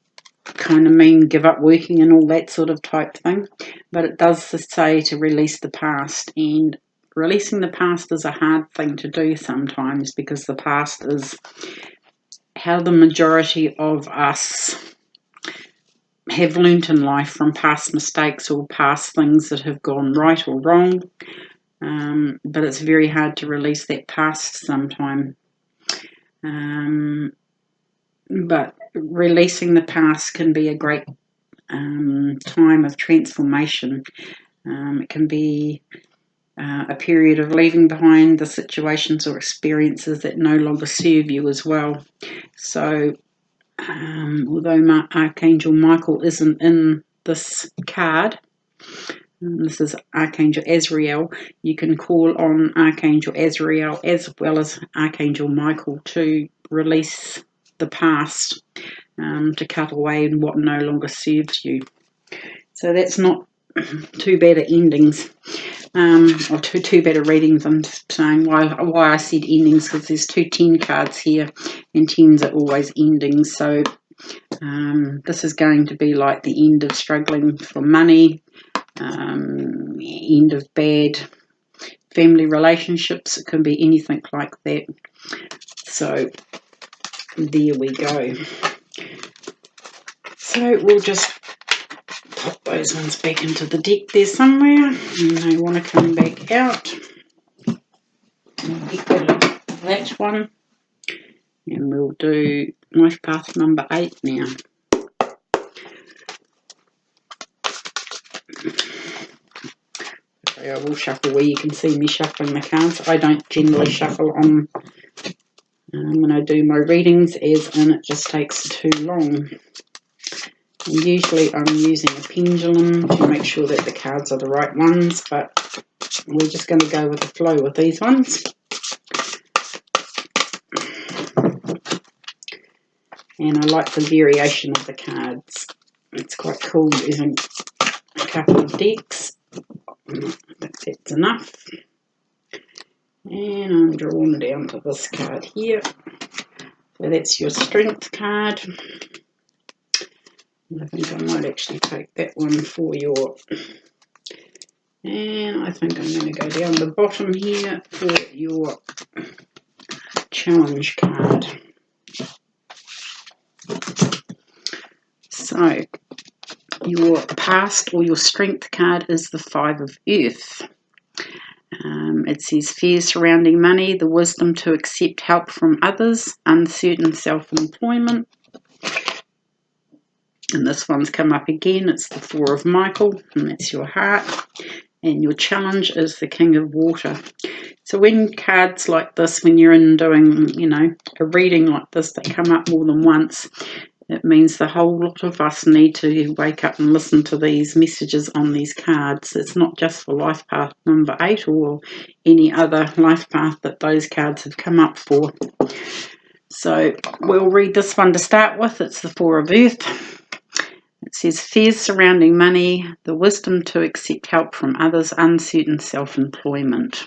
kind of mean give up working and all that sort of type thing, but it does say to release the past. And releasing the past is a hard thing to do sometimes, because the past is how the majority of us have learnt in life from past mistakes or past things that have gone right or wrong. But it's very hard to release that past sometimes. But releasing the past can be a great time of transformation. It can be a period of leaving behind the situations or experiences that no longer serve you as well. So although Archangel Michael isn't in this card, this is Archangel Azrael, you can call on Archangel Azrael as well as Archangel Michael to release the past, to cut away what no longer serves you. So that's not too bad at endings, or too bad at readings. I'm just saying why I said endings, because there's 2 10 cards here, and 10s are always endings. So this is going to be like the end of struggling for money, end of bad family relationships. It can be anything like that. So there we go. So we'll just pop those ones back into the deck there somewhere, and they want to come back out. We'll get rid of that one, and we'll do life path number 8 now. I will shuffle where you can see me shuffling the cards. I don't generally shuffle on when I do my readings, as in it just takes too long. And usually I'm using a pendulum to make sure that the cards are the right ones, but we're just going to go with the flow with these ones. And I like the variation of the cards. It's quite cool using a couple of decks. I think that's enough. And I'm drawing down to this card here. So that's your strength card. I think I might actually take that one for your... And I think I'm going to go down the bottom here for your challenge card. So, your past or your strength card is the 5 of Earth. It says fears surrounding money, the wisdom to accept help from others, uncertain self-employment. And this one's come up again. It's the 4 of Michael, and that's your heart. And your challenge is the King of Water. So when cards like this, when you're in doing, you know, a reading like this, they come up more than once, it means the whole lot of us need to wake up and listen to these messages on these cards. It's not just for life path number 8 or any other life path that those cards have come up for. So we'll read this one to start with. It's the 4 of Earth. It says fears surrounding money, the wisdom to accept help from others, uncertain self-employment.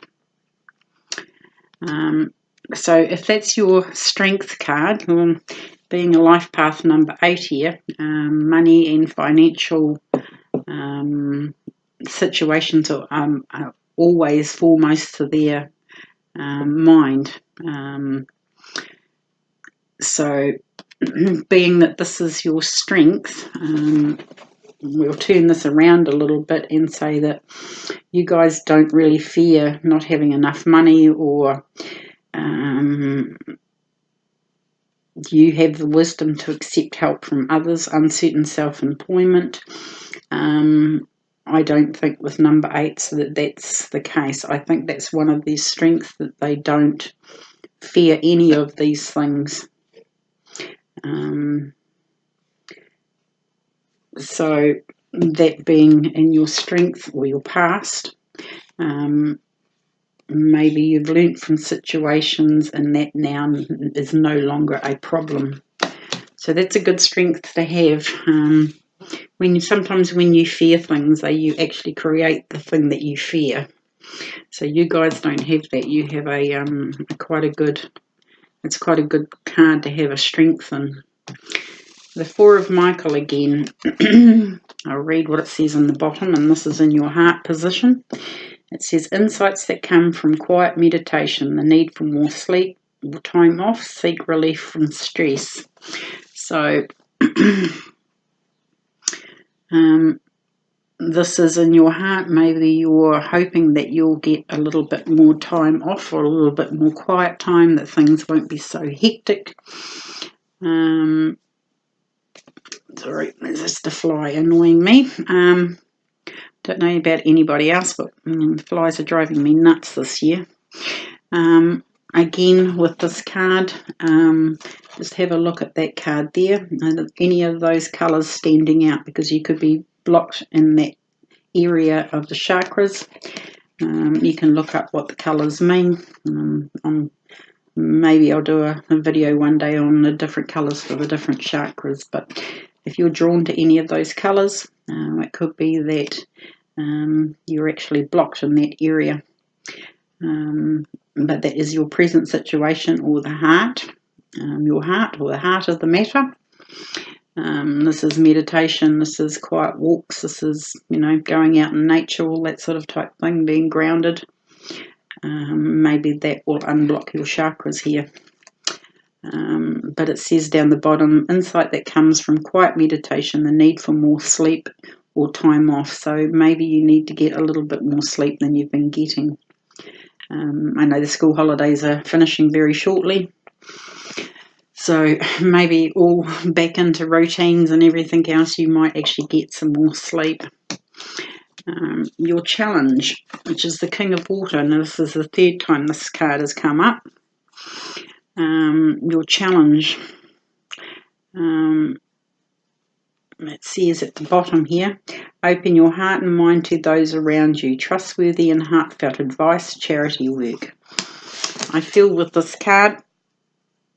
So if that's your strength card, being a life path number 8 here, money and financial situations are always foremost to their mind. So being that this is your strength, we'll turn this around a little bit and say that you guys don't really fear not having enough money, or you have the wisdom to accept help from others, uncertain self-employment. I don't think with number 8 that that's the case. I think that's one of their strengths, that they don't fear any of these things. So that being in your strength or your past, maybe you've learnt from situations and that now is no longer a problem. So that's a good strength to have. Sometimes when you fear things, you actually create the thing that you fear. So you guys don't have that. You have it's quite a good card to have a strength in. The 4 of Michael again. I'll read what it says in the bottom, and this is in your heart position. It says insights that come from quiet meditation, the need for more sleep or time off, seek relief from stress. So this is in your heart. Maybe you're hoping that you'll get a little bit more time off, or a little bit more quiet time, that things won't be so hectic. Sorry, there's just a fly annoying me. Don't know about anybody else, but flies are driving me nuts this year. Again, with this card, just have a look at that card there. Any of those colours standing out, because you could be blocked in that area of the chakras. You can look up what the colours mean. Maybe I'll do a video one day on the different colours for the different chakras, but if you're drawn to any of those colours, it could be that you're actually blocked in that area. But that is your present situation, or the heart, your heart, or the heart of the matter. This is meditation, this is quiet walks, this is, going out in nature, all that sort of type thing, being grounded. Maybe that will unblock your chakras here. But it says down the bottom, insight that comes from quiet meditation, the need for more sleep or time off. So maybe you need to get a little bit more sleep than you've been getting. I know the school holidays are finishing very shortly, so maybe all back into routines and everything else, you might actually get some more sleep. your challenge, which is the King of Water, and this is the third time this card has come up. Your challenge. It says at the bottom here, open your heart and mind to those around you. Trustworthy and heartfelt advice, charity work. I feel with this card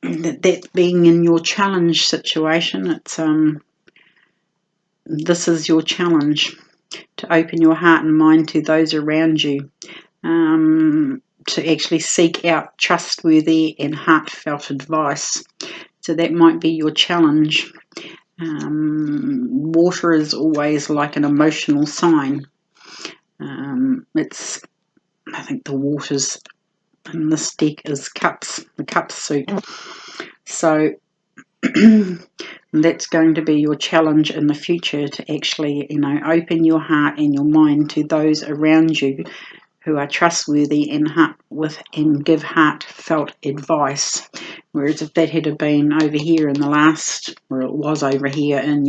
that being in your challenge situation, it's this is your challenge, to open your heart and mind to those around you, to actually seek out trustworthy and heartfelt advice. So that might be your challenge. Water is always like an emotional sign. I think the waters in this deck is cups, the cup suit. So that's going to be your challenge in the future, to actually, open your heart and your mind to those around you who are trustworthy and give heartfelt advice. Whereas if that had been over here in the last, or it was over here in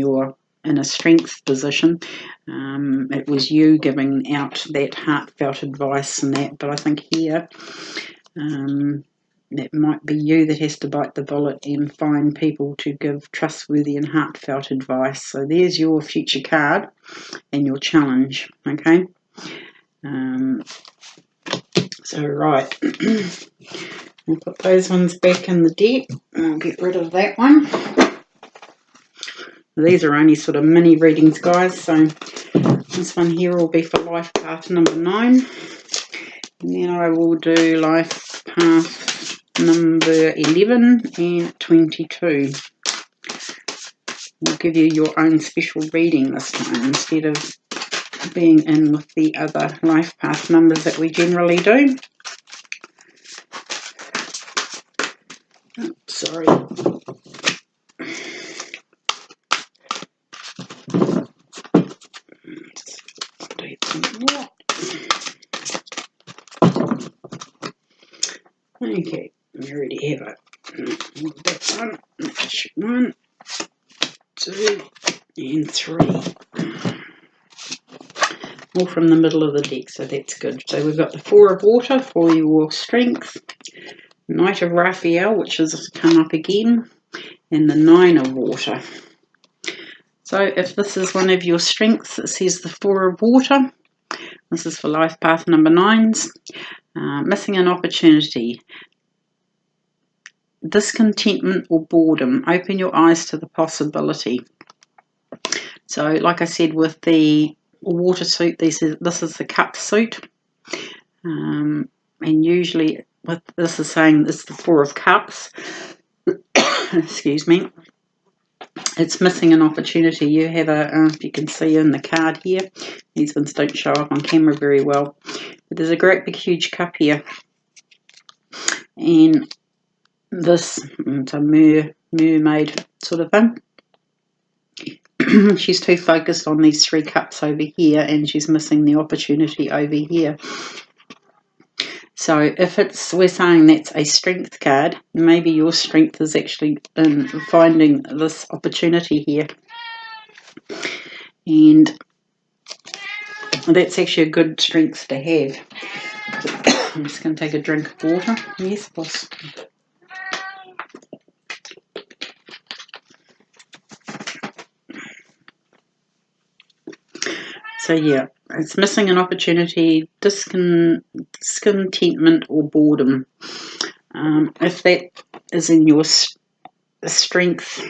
a strength position, it was you giving out that heartfelt advice and that. But I think here, it might be you that has to bite the bullet and find people to give trustworthy and heartfelt advice. So there's your future card and your challenge, okay? So right, I'll put those ones back in the deck. I'll get rid of that one. These are only sort of mini readings, guys, so this one here will be for life path number 9. And then I will do life path number 11 and 22. We'll give you your own special reading this time, instead of being in with the other life path numbers that we generally do. Oops, sorry. Okay, we already have it. That one, that's 1, 2, and 3. All from the middle of the deck, so that's good. So we've got the 4 of water for your strength, Knight of Raphael, which has come up again, and the 9 of water. So if this is one of your strengths, it says the 4 of water. This is for life path number 9s. Missing an opportunity. Discontentment or boredom. Open your eyes to the possibility. So like I said, with the water suit, this is the cup suit. And usually with this is saying this is the 4 of cups. Excuse me. It's missing an opportunity. You have if you can see in the card here, these ones don't show up on camera very well, but there's a great big huge cup here, and this, it's a mermaid sort of thing. She's too focused on these 3 cups over here, and she's missing the opportunity over here. So if we're saying that's a strength card, maybe your strength is actually in finding this opportunity here. And that's actually a good strength to have. I'm just going to take a drink of water. Yes, boss. So yeah, it's missing an opportunity, discontentment or boredom. If that is in your strength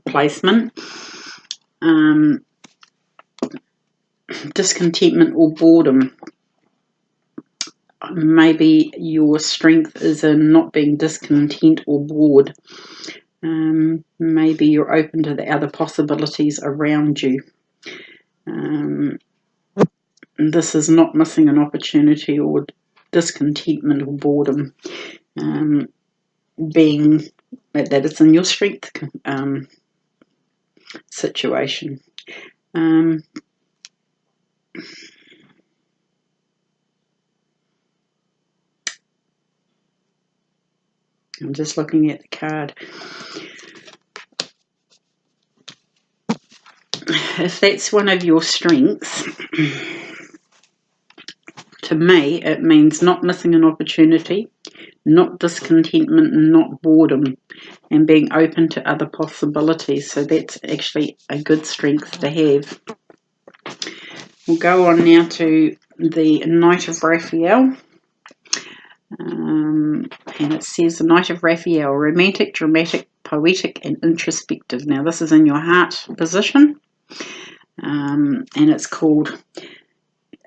placement, discontentment or boredom, maybe your strength is in not being discontent or bored. Maybe you're open to the other possibilities around you. This is not missing an opportunity or discontentment or boredom, being that it's in your strength situation. I'm just looking at the card. If that's one of your strengths, to me, it means not missing an opportunity, not discontentment, not boredom, and being open to other possibilities. So that's actually a good strength to have. We'll go on now to the Knight of Raphael. And it says the Knight of Raphael, romantic, dramatic, poetic, and introspective. Now this is in your heart position. And it's called,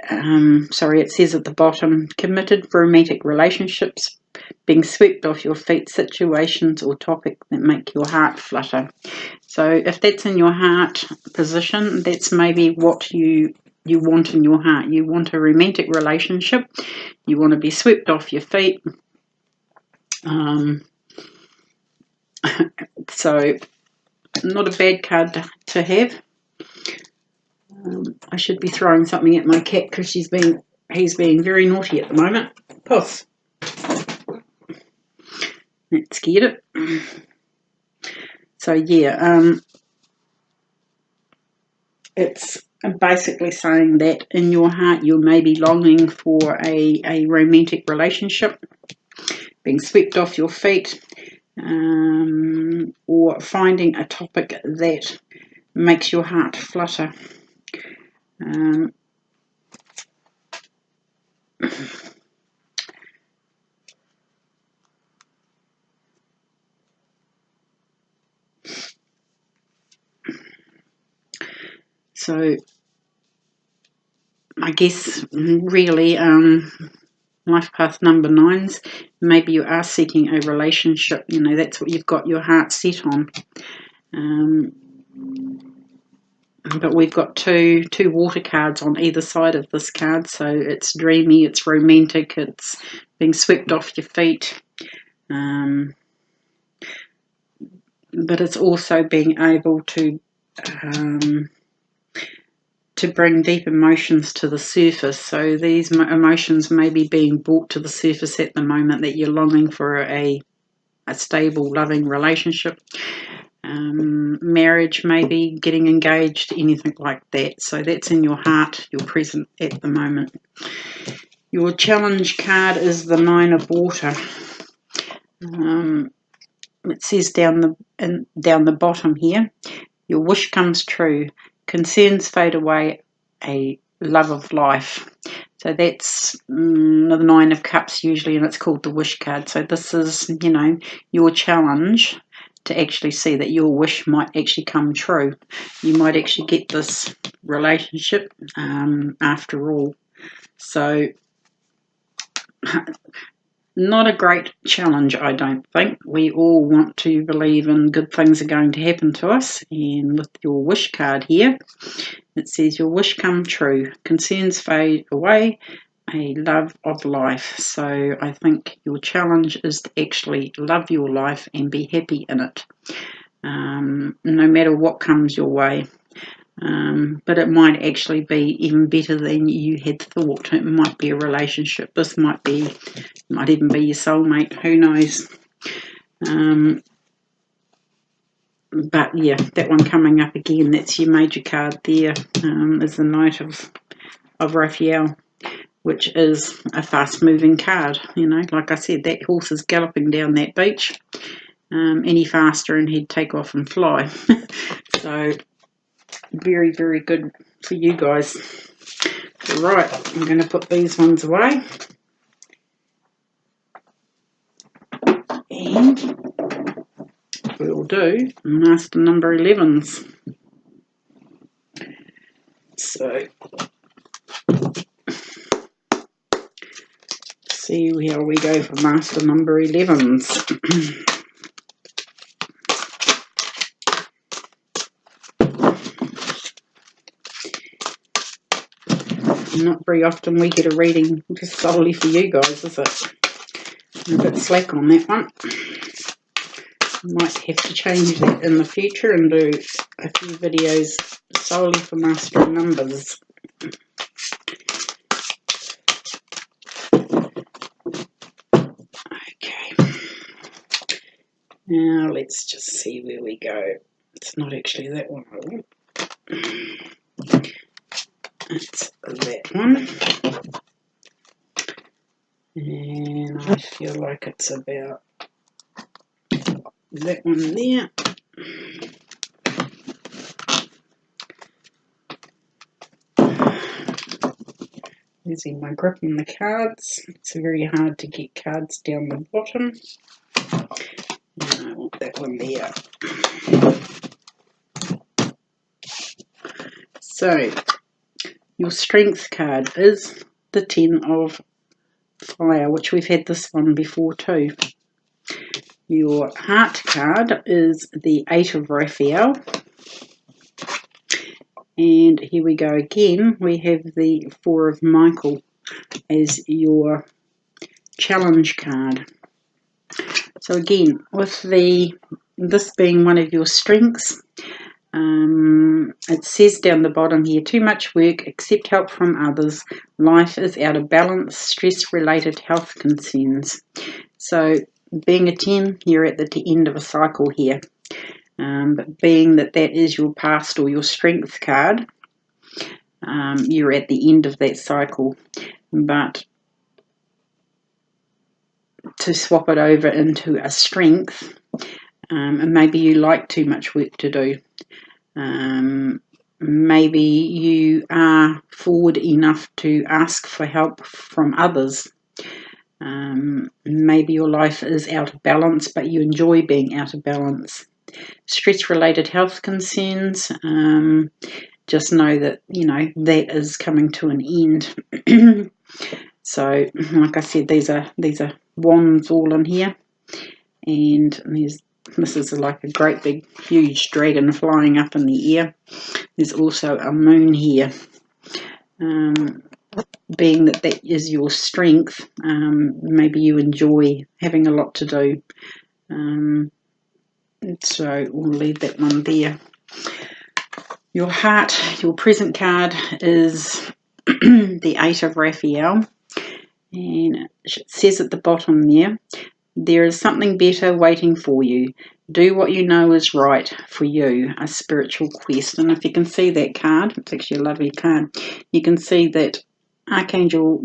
it says at the bottom, committed romantic relationships, being swept off your feet, situations or topic that make your heart flutter. So if that's in your heart position, that's maybe what you want in your heart. You want a romantic relationship. You want to be swept off your feet. So not a bad card to have. I should be throwing something at my cat because he's being very naughty at the moment. Puss. That scared it. So yeah, it's basically saying that in your heart you may be longing for a romantic relationship, being swept off your feet, or finding a topic that makes your heart flutter. So I guess really life path number 9s, maybe you are seeking a relationship, you know, that's what you've got your heart set on. But we've got two water cards on either side of this card, so it's dreamy, it's romantic, it's being swept off your feet, but it's also being able to bring deep emotions to the surface. So these emotions may be being brought to the surface at the moment, that you're longing for a stable, loving relationship. Marriage, maybe getting engaged, anything like that. So that's in your heart, your present at the moment. Your challenge card is the 9 of water. It says down the bottom here, your wish comes true, concerns fade away, a love of life. So that's the 9 of Cups usually, and it's called the wish card. So this is, you know, your challenge to actually see that your wish might actually come true. You might actually get this relationship after all. So not a great challenge, I don't think. We all want to believe in good things are going to happen to us. And with your wish card here, it says your wish come true, concerns fade away, a love of life. So I think your challenge is to actually love your life and be happy in it, no matter what comes your way. But it might actually be even better than you had thought. It might be a relationship. This might even be your soulmate. Who knows? But yeah, that one coming up again, that's your major card there, is the Knight of Raphael, which is a fast-moving card. You know, like I said, that horse is galloping down that beach. Any faster and he'd take off and fly. So very, very good for you guys. Right, I'm going to put these ones away. And we'll do master number 11s. So see how we go for master number 11s. Not very often we get a reading just solely for you guys, is it? I'm a bit slack on that one. Might have to change that in the future and do a few videos solely for mastering numbers. Okay. Now let's just see where we go. It's not actually that one I want. It's that one. And I feel like it's about that one there. Using my grip on the cards. It's very hard to get cards down the bottom. And I want that one there. So, your strength card is the 10 of fire, which we've had this one before too. Your heart card is the 8 of Raphael. And here we go again. We have the 4 of Michael as your challenge card. So again, with this being one of your strengths, it says down the bottom here, too much work, accept help from others, life is out of balance, stress-related health concerns. So being a 10, you're at the end of a cycle here. But being that is your past or your strength card, you're at the end of that cycle. But to swap it over into a strength, and maybe you like too much work to do. Maybe you are forward enough to ask for help from others. Maybe your life is out of balance, but you enjoy being out of balance. Stress-related health concerns, just know that, that is coming to an end. So, like I said, these are wands all in here, and this is like a great big huge dragon flying up in the air. There's also a moon here. Being that is your strength, maybe you enjoy having a lot to do. So we'll leave that one there. Your heart, your present card is the 8 of Raphael. And it says at the bottom there is something better waiting for you. Do what you know is right for you, a spiritual quest. And if you can see that card, it's actually a lovely card. You can see that Archangel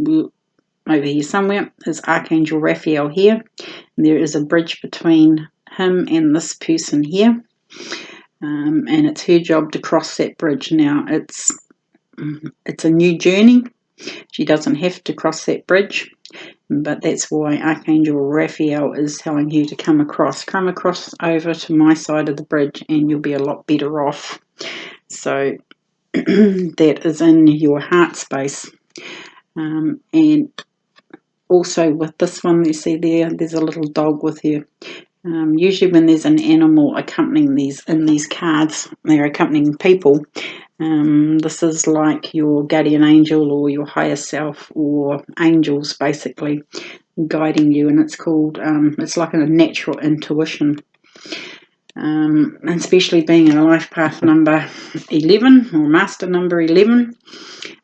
over here somewhere is Archangel Raphael here. And there is a bridge between him and this person here. And it's her job to cross that bridge. Now, it's a new journey. She doesn't have to cross that bridge, but that's why Archangel Raphael is telling you to come across over to my side of the bridge, and you'll be a lot better off. So that is in your heart space. And also with this one, you see there's a little dog with her. Usually when there's an animal accompanying these cards, they're accompanying people. This is like your guardian angel or your higher self or angels basically guiding you, and it's called, it's like a natural intuition. And especially being in a life path number 11 or master number 11,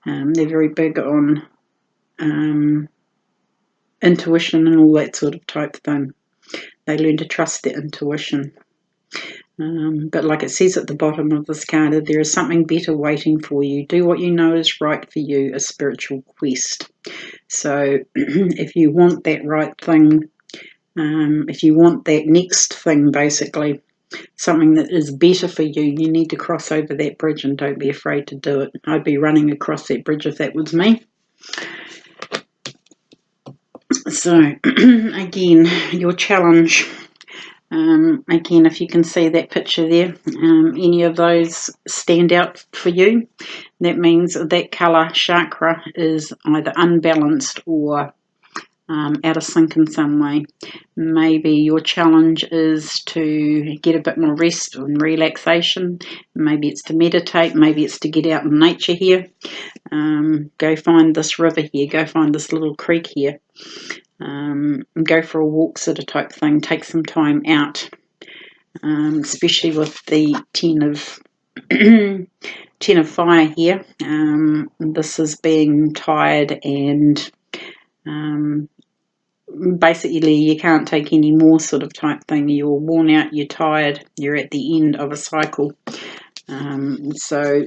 they're very big on intuition and all that sort of type thing. They learn to trust their intuition. But like it says at the bottom of this card, there is something better waiting for you. Do what you know is right for you, a spiritual quest. So if you want that right thing, if you want that next thing, basically, something that is better for you, you need to cross over that bridge, and don't be afraid to do it. I'd be running across that bridge if that was me. So again, your challenge. Again, if you can see that picture there, any of those stand out for you, that means that colour chakra is either unbalanced or out of sync in some way. Maybe your challenge is to get a bit more rest and relaxation. Maybe it's to meditate. Maybe it's to get out in nature here. Go find this river here. Go find this little creek here. Go for a walk sort of type thing. Take some time out, especially with the 10 of fire here. This is being tired and basically you can't take any more sort of type thing. You're worn out, you're tired, you're at the end of a cycle. So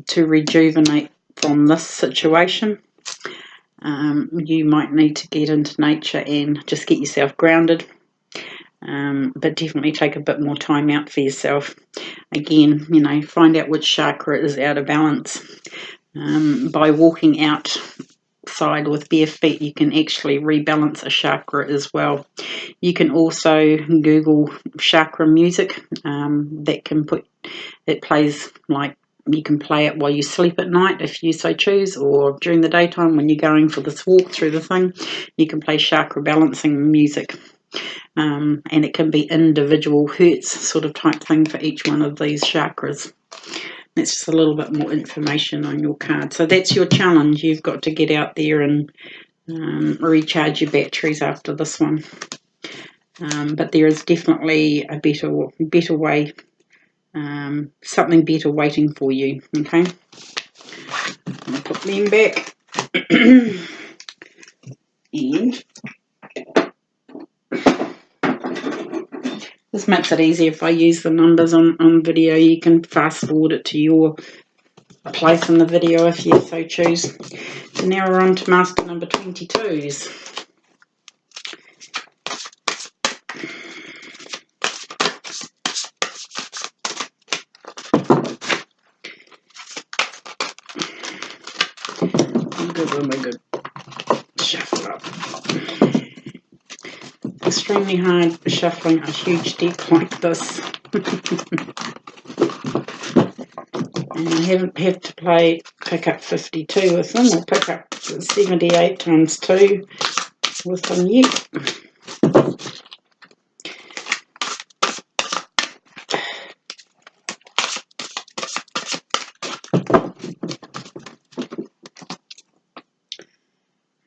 to rejuvenate from this situation, you might need to get into nature and just get yourself grounded. But definitely take a bit more time out for yourself. Again, you know, find out which chakra is out of balance. By walking outside with bare feet, you can actually rebalance a chakra as well. You can also Google chakra music. That can it plays, like, you can play it while you sleep at night if you so choose, or during the daytime when you're going for this walk through the thing, you can play chakra balancing music. And it can be individual hertz sort of type thing for each one of these chakras. That's just a little bit more information on your card. So that's your challenge. You've got to get out there and recharge your batteries after this one. But there is definitely a better way, something better waiting for you. Okay, I'm going to put them back. And this makes it easier if I use the numbers on video. You can fast forward it to your place in the video if you so choose. So now we're on to master number 22s. Good shuffle up. Extremely hard shuffling a huge deck like this. And I haven't had to pick up 52 with them, or pick up 78 times 2 with them yet.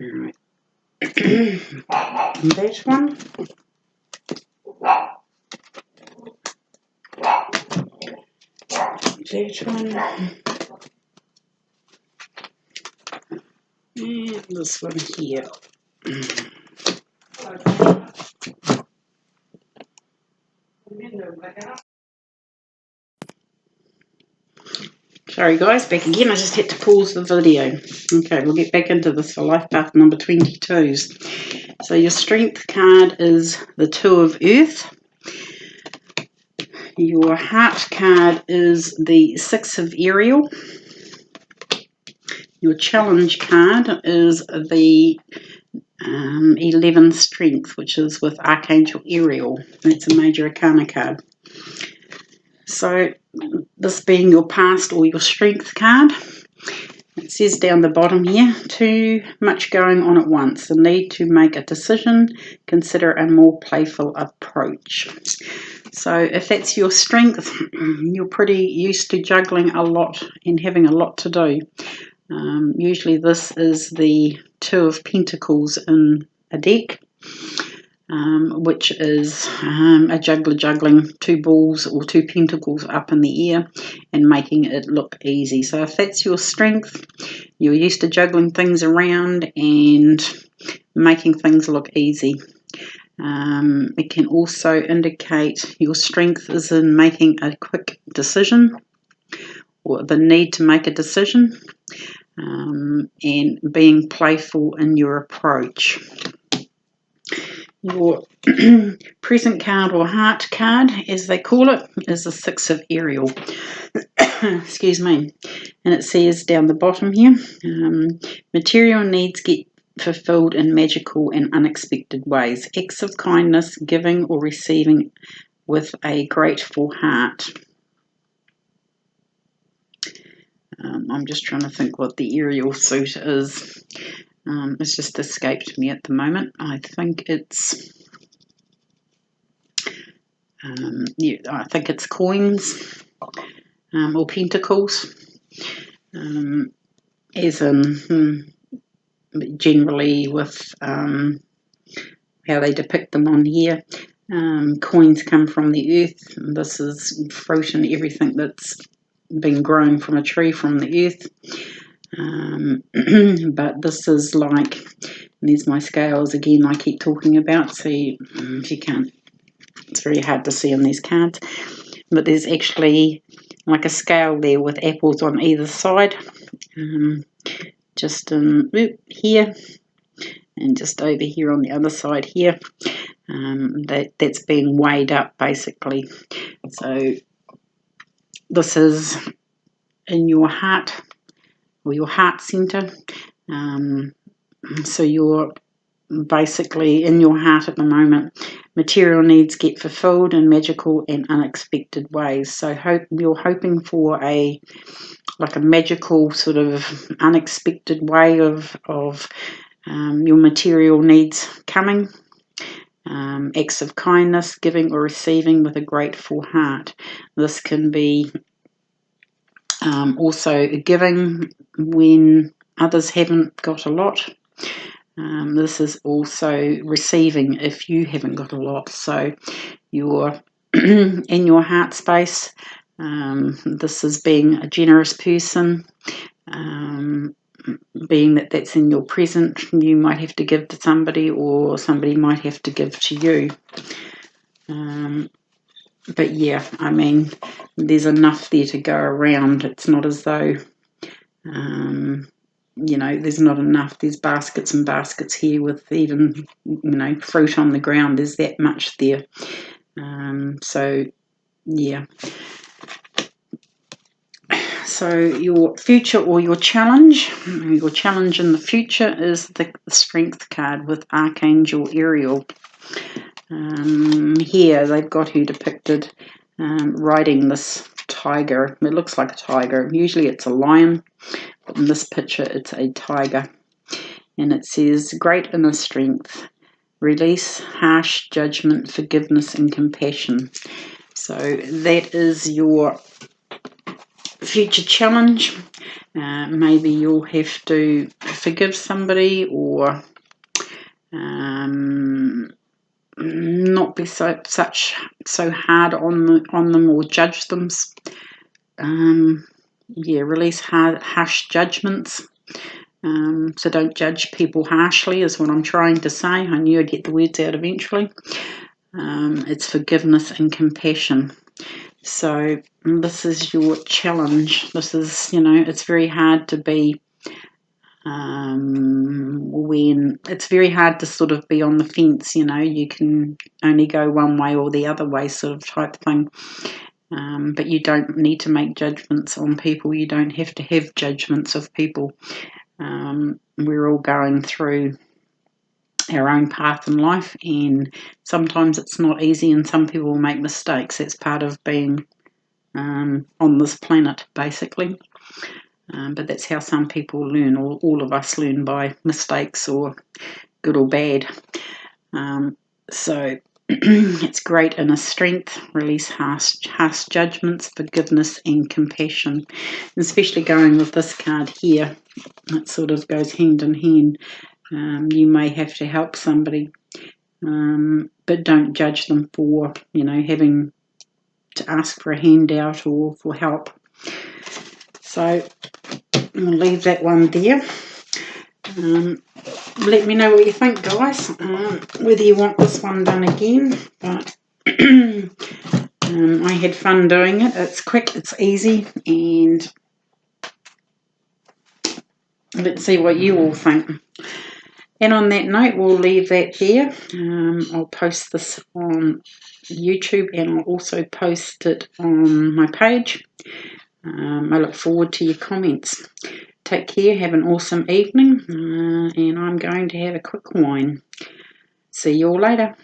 Alright. That one. That one. And this one here. Sorry guys, back again. I just had to pause the video. Okay, we'll get back into this for life path number 22s. So your strength card is the 2 of Earth. Your heart card is the 6 of Ariel. Your challenge card is the 11 strength, which is with Archangel Ariel. That's a major arcana card. So this being your past or your strength card, it says down the bottom here, too much going on at once. The need to make a decision, consider a more playful approach. So if that's your strength, you're pretty used to juggling a lot and having a lot to do. Usually this is the 2 of Pentacles in a deck, which is a juggler juggling 2 balls or 2 pentacles up in the air and making it look easy. So if that's your strength, you're used to juggling things around and making things look easy. It can also indicate your strength is in making a quick decision, or the need to make a decision, and being playful in your approach. Your present card or heart card, as they call it, is the 6 of Ariel. Excuse me. And it says down the bottom here, material needs get fulfilled in magical and unexpected ways. Acts of kindness, giving or receiving with a grateful heart. I'm just trying to think what the Ariel suit is. It's just escaped me at the moment. I think it's I think it's coins or pentacles, as in generally with how they depict them on here. Coins come from the earth. This is fruit and everything that's been grown from a tree from the earth. But this is like, there's my scales again I keep talking about. See if you can't, it's very hard to see on these cards, but there's actually like a scale there with apples on either side, just in here, and just over here on the other side here. That's been weighed up basically. So this is in your heart, or your heart center. So you're basically in your heart at the moment. Material needs get fulfilled in magical and unexpected ways. So you're hoping for a magical sort of unexpected way of your material needs coming. Acts of kindness, giving or receiving with a grateful heart. This can be also giving when others haven't got a lot. This is also receiving if you haven't got a lot. So you're in your heart space. This is being a generous person. Being that's in your present, you might have to give to somebody, or somebody might have to give to you. But yeah, I mean, there's enough there to go around. It's not as though, there's not enough. There's baskets and baskets here with even, fruit on the ground. There's that much there. So, yeah. So your future or your challenge in the future is the Strength card with Archangel Ariel. Here they've got her depicted riding this tiger. It looks like a tiger. Usually it's a lion, but in this picture it's a tiger. And it says, great inner strength, release harsh judgment, forgiveness and compassion. So that is your future challenge. Maybe you'll have to forgive somebody, or not be so hard on them or judge them. Release harsh judgments. So don't judge people harshly is what I'm trying to say. I knew I'd get the words out eventually. It's forgiveness and compassion. So this is your challenge. This is, it's very hard to be when it's very hard to sort of be on the fence. You can only go one way or the other way, sort of type thing. But you don't need to make judgments on people. You don't have to have judgments of people. We're all going through our own path in life, and sometimes it's not easy, and some people make mistakes. That's part of being on this planet, basically. But that's how some people learn. All of us learn by mistakes, or good or bad. So it's great inner strength, release harsh judgments, forgiveness and compassion. And especially going with this card here, it sort of goes hand in hand. You may have to help somebody, but don't judge them for, having to ask for a handout or for help. So I'll leave that one there. Let me know what you think, guys, whether you want this one done again. But I had fun doing it. It's quick, it's easy, and let's see what you all think. And on that note, we'll leave that there. I'll post this on YouTube, and I'll also post it on my page. I look forward to your comments. Take care, have an awesome evening, and I'm going to have a quick wine. See you all later.